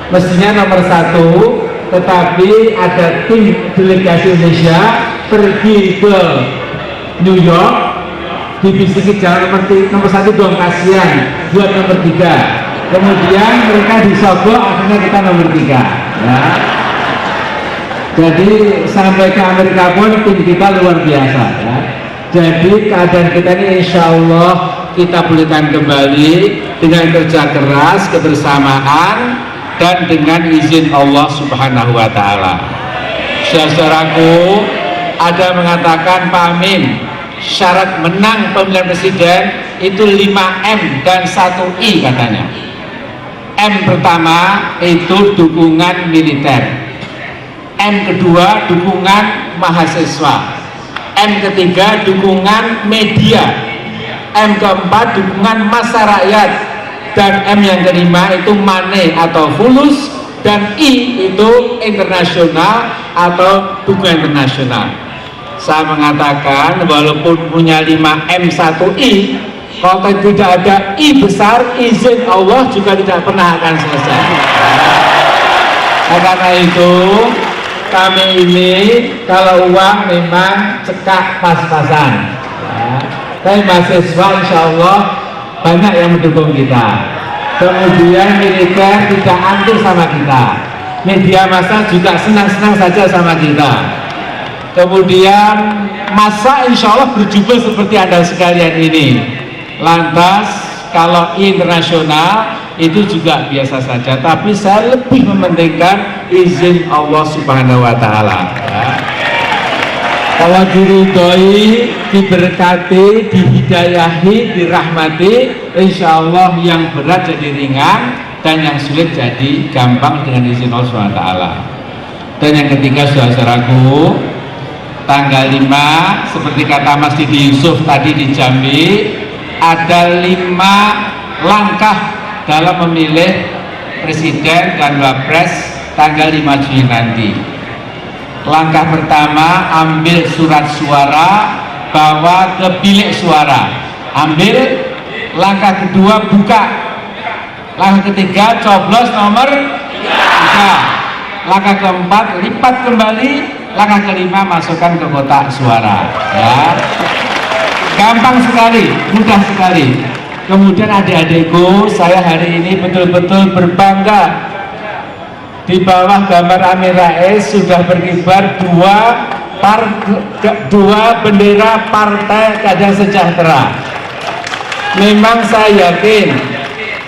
S8: Mestinya nomor 1, tetapi ada tim delegasi Indonesia pergi ke New York, dibisiki jalan nomor 1 dong, kasihan buat nomor 3. Kemudian mereka disogok, akhirnya kita nomor 3, ya.
S5: Jadi sampai ke Amerika pun tim kita luar biasa ya. Jadi keadaan kita ini insya Allah kita pulihkan kembali dengan kerja keras, kebersamaan, dan dengan izin Allah Subhanahu wa Ta'ala. Saudaraku, ada mengatakan Pak Amin, syarat menang pemilihan presiden itu 5M dan 1I katanya. M pertama itu dukungan militer, M kedua dukungan mahasiswa, M ketiga dukungan media, M keempat dukungan masyarakat, dan M yang kelima itu money atau fulus, dan I itu internasional atau dukungan internasional. Saya mengatakan walaupun punya 5M 1I, kalau tidak ada I besar, izin Allah juga tidak pernah akan selesai. Karena itu kami ini kalau uang memang cekak pas-pasan ya. Tapi mahasiswa insya Allah banyak yang mendukung kita. Kemudian militer tidak anti sama kita, media massa juga senang-senang saja sama kita. Kemudian masa insya Allah berjubel seperti Anda sekalian ini. Lantas kalau internasional itu juga biasa saja, tapi saya lebih mementingkan izin Allah Subhanahu wa Ta'ala ya. Kalau diridhoi, diberkati, dihidayahi, dirahmati, insya Allah yang berat jadi ringan dan yang sulit jadi gampang dengan izin Allah Subhanahu wa Ta'ala. Dan yang ketiga, saudaraku, tanggal 5 seperti kata Mas Didi Yusuf tadi di Jambi, ada 5 langkah dalam memilih presiden dan wapres tanggal 5 Juni nanti. Langkah pertama, ambil surat suara, bawa ke bilik suara, ambil. Langkah kedua, buka. Langkah ketiga, coblos nomor 3. Langkah keempat, lipat kembali. Langkah kelima, masukkan ke kotak suara ya. Gampang sekali, mudah sekali. Kemudian adik-adikku, saya hari ini betul-betul berbangga. Di bawah gambar Amin Rais sudah berkibar dua bendera Partai Keadilan Sejahtera. Memang saya yakin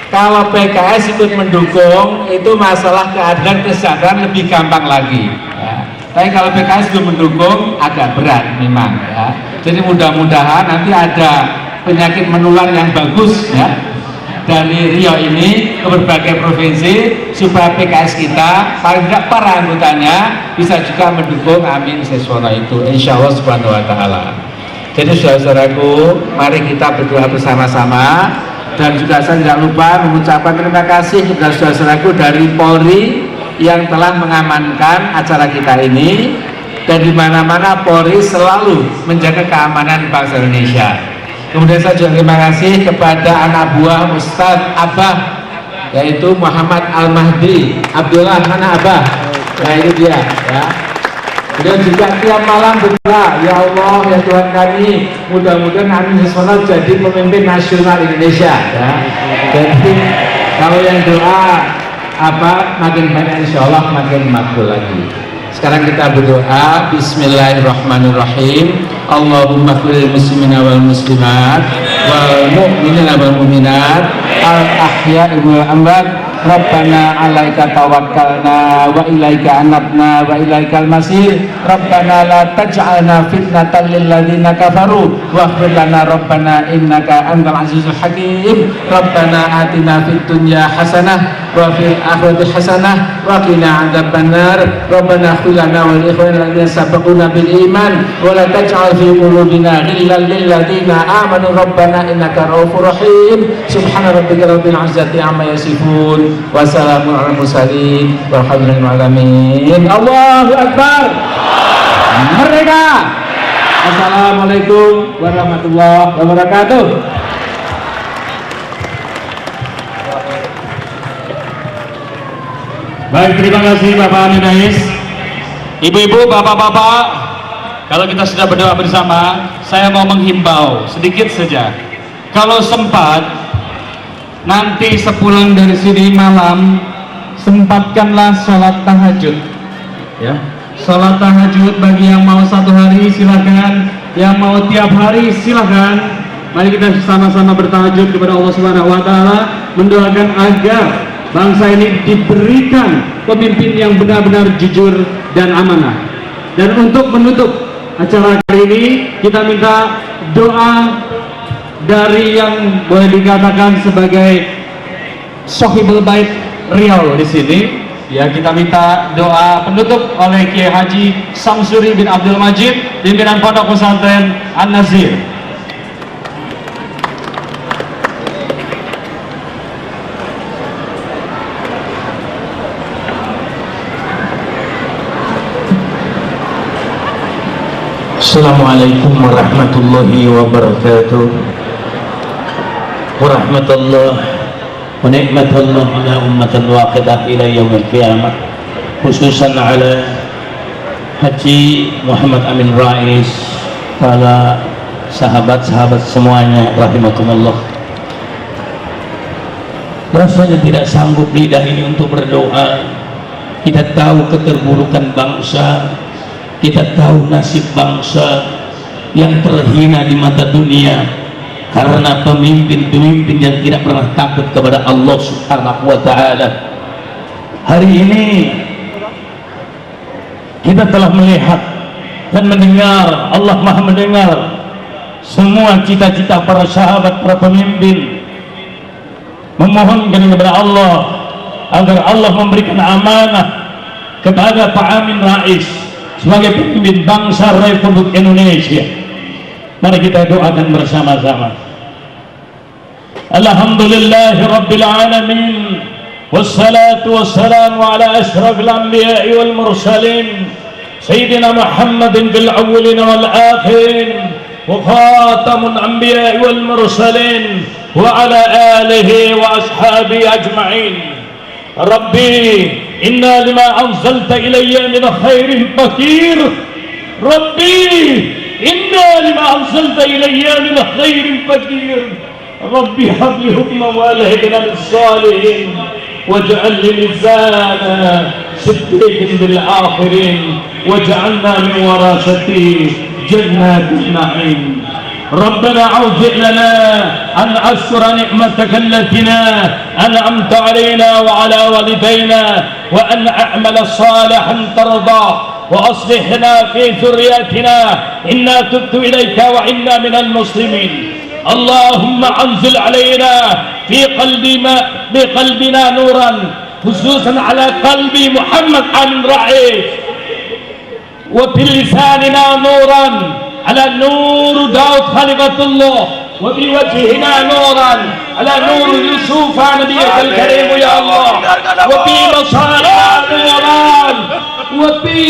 S5: kalau PKS ikut mendukung itu masalah keadilan kesejahteraan lebih gampang lagi ya. Tapi kalau PKS belum mendukung agak berat memang ya. Jadi mudah-mudahan nanti ada penyakit menular yang bagus ya dari Riau ini ke berbagai provinsi supaya PKS kita paling tidak para anggotanya bisa juga mendukung Amin Seswono itu insya Allah Subhanahu wa Ta'ala. Jadi saudaraku, mari kita berdoa bersama-sama. Dan juga saya tidak lupa mengucapkan terima kasih kepada saudaraku dari Polri yang telah mengamankan acara kita ini, dan di mana-mana Polri selalu menjaga keamanan bangsa Indonesia. Kemudian saya juga terima kasih kepada anak buah Ustadz Abah, yaitu Muhammad Al-Mahdi Abdullah. Mana Abah? Nah itu dia ya. Beliau juga tiap malam berdoa, ya Allah ya Tuhan kami, mudah-mudahan Amin Seswono jadi pemimpin nasional Indonesia ya. Jadi kalau yang doa makin banyak insya Allah makin makbul lagi. Sekarang kita berdoa. Bismillahirrahmanirrahim. Allahumma kulil muslimina wal muslimat wal mu'minina wal mu'minat al ahya'i wal amwat. Rabbana alaika tawakkalna wa ilaika anabna wa ilaikal masir. Rabbana la taj'alna fitnatan lil ladzina kafaru waghfir lana rabbana innaka antal azizul hakim. Rabbana atina fid dunya hasanah wa fil akhirati hasanah wa qina adzabannar. Rabbana ighfir lana wa li ikhwanina alladziina sabaquna bil iman wa la taj'al fi qulubina ghillan lil ladzina amanu rabbana innaka ra'ufur rahim. Subhana rabbika rabbil izzati amma yasifun. Wassalamu ala mursalin walhamdulillahi alamin. Allahu akbar. Merdeka. Assalamualaikum warahmatullahi wabarakatuh.
S8: Baik, terima kasih Bapak Amin Rais. Ibu-ibu, bapak-bapak, kalau kita sudah berdoa bersama, saya mau menghimbau sedikit saja. Kalau sempat nanti sepulang dari sini malam, sempatkanlah sholat tahajud ya. Sholat tahajud bagi yang mau satu hari silakan, yang mau tiap hari silakan. Mari kita sama-sama bertahajud kepada Allah Subhanahu wa taala, mendoakan agar bangsa ini diberikan pemimpin yang benar-benar jujur dan amanah. Dan untuk menutup acara kali ini, kita minta doa dari yang boleh dikatakan sebagai Sohibul Bait Riau di sini. Ya, kita minta doa penutup oleh Kiai Haji Samsuri bin Abdul Majid, pimpinan Pondok Pesantren An-Nazir.
S1: Assalamualaikum warahmatullahi wabarakatuh. Warahmatullahi wa ni'matullah ala ummatan waqidah ila yaumil qiyamah, khususan ala Haji Muhammad Amin Rais, para sahabat-sahabat semuanya rahimakumullah. Rasanya tidak sanggup lidah ini untuk berdoa. Kita tahu keterburukan bangsa, kita tahu nasib bangsa yang terhina di mata dunia karena pemimpin-pemimpin yang tidak pernah takut kepada Allah Subhanahu wa ta'ala. Hari ini kita telah melihat dan mendengar, Allah Maha mendengar semua cita-cita para sahabat, para pemimpin, memohonkan kepada Allah agar Allah memberikan amanah kepada Pak Amin Rais sebagai pemimpin bangsa Republik Indonesia. Mari kita doakan bersama-sama. Alhamdulillahi Rabbil Alamin, wassalatu wassalamu ala ashrafil anbiya'i wal mursalin, Sayyidina Muhammadin bil awwalin wal akhirin, wa khatamun anbiya'i wal mursalin, wa ala alihi wa ashabihi ajma'in. Rabbi inna lima anzalta ilayya min khairin fakir. Rabbi inna lima anzalta ilayya min khairin fakir. Rabbi habli hukma wa alhidna bis-salihin waj'al li lisana siddiqin bil akhirin waj'alna min warasati jannatin na'im. ربنا أوزع لنا أن أشكر نعمتك التي أنعمت علينا وعلى والدينا وأن أعمل صالحا ترضى وأصلحنا في ذريتنا إنا تبت إليك وإنا من المسلمين. اللهم أنزل علينا في بقلبنا نورا خصوصا على قلب محمد آمن رئيس، وفي لساننا نورا على نور داود خليفة الله، وفي وجهنا نورا على نور يوسف نبيك الكريم يا الله، وفي بصرنا نورا وفي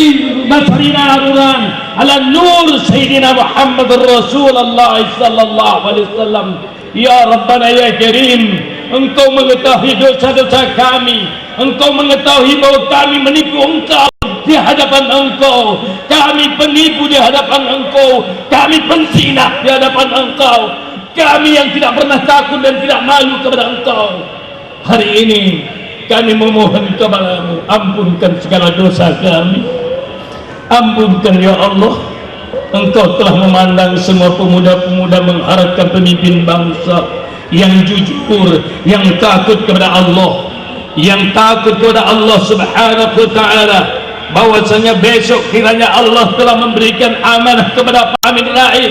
S1: بصرنا نورا على نور سيدنا محمد رسول الله صلى الله عليه وسلم. Ya Rabbana ya Karim, Engkau mengetahui dosa-dosa kami, Engkau mengetahui bahwa kami menipu Engkau di hadapan Engkau, kami penipu di hadapan Engkau, kami penzina di hadapan Engkau, kami yang tidak pernah takut dan tidak malu kepada Engkau. Hari ini kami memohon kepadamu, ampunkan segala dosa kami, ampunkan ya Allah. Engkau telah memandang semua pemuda-pemuda mengharapkan pemimpin bangsa yang jujur, yang takut kepada Allah, yang takut kepada Allah Subhanahu wa ta'ala, bahwasanya besok kiranya Allah telah memberikan amanah kepada Pak Amin Rais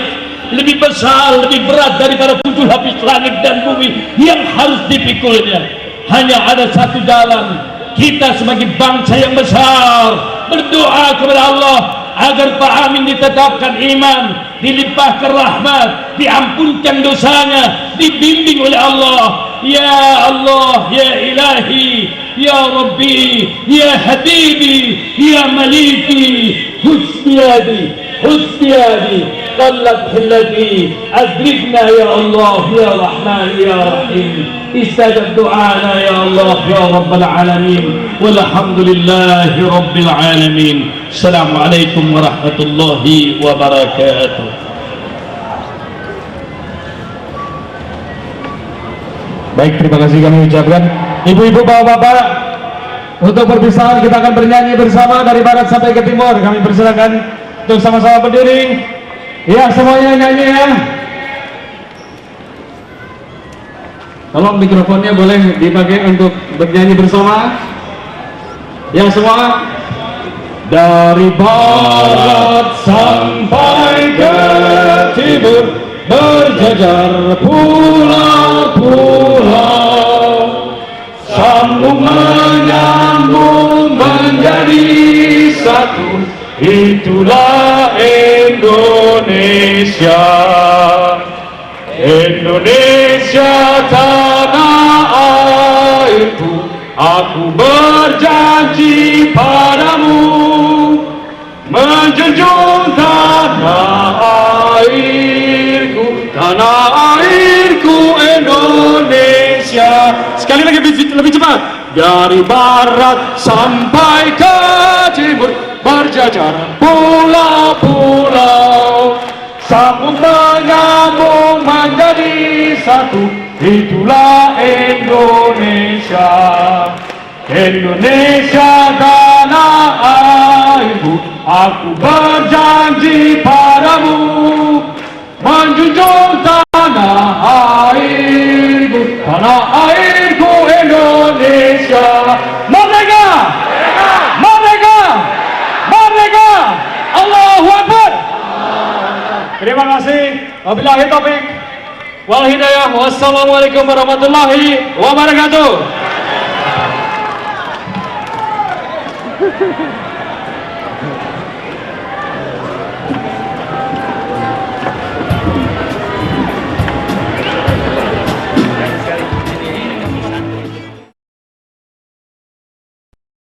S1: lebih besar, lebih berat daripada 7 lapis langit dan bumi yang harus dipikulnya. Hanya ada satu jalan, kita sebagai bangsa yang besar berdoa kepada Allah agar Pak Amin ditetapkan iman, dilimpahkan rahmat, diampunkan dosanya, dibimbing oleh Allah. Ya Allah, ya Ilahi, ya Rabbi, ya Habibi, ya Maliki, husbiyadi, husbiyadi, قلت حلتي أدركنا يا الله يا رحمن يا رحيم. استجب دعانا يا الله يا رب العالمين والحمد لله رب العالمين. السلام عليكم ورحمة الله وبركاته.
S8: Baik, terima kasih kami ucapkan. Ibu-ibu, bapak-bapak, Untuk perpisahan kita akan bernyanyi bersama dari barat sampai ke timur. Kami persilakan untuk sama-sama berdiri. Ya, semuanya nyanyi ya. Tolong mikrofonnya boleh dipakai untuk bernyanyi bersama. Ya semua. Dari barat sampai ke timur berjajar pulau-pulau, sambung menyambung menjadi satu, itulah Indonesia. Indonesia tanah airku, aku berjanji padamu menjunjung tanah airku Indonesia. Sekali lagi lebih cepat. Dari barat sampai ke timur berjajar pulau-pulau, sambung menyambung menjadi satu, itulah Indonesia. Indonesia tanah airku, aku berjanji padamu menjunjung tanah airku Indonesia. Merdeka! Merdeka! Merdeka! Allahu Akbar! Terima kasih. Wabillahi taufik wal hidayah. Wassalamualaikum warahmatullahi wabarakatuh.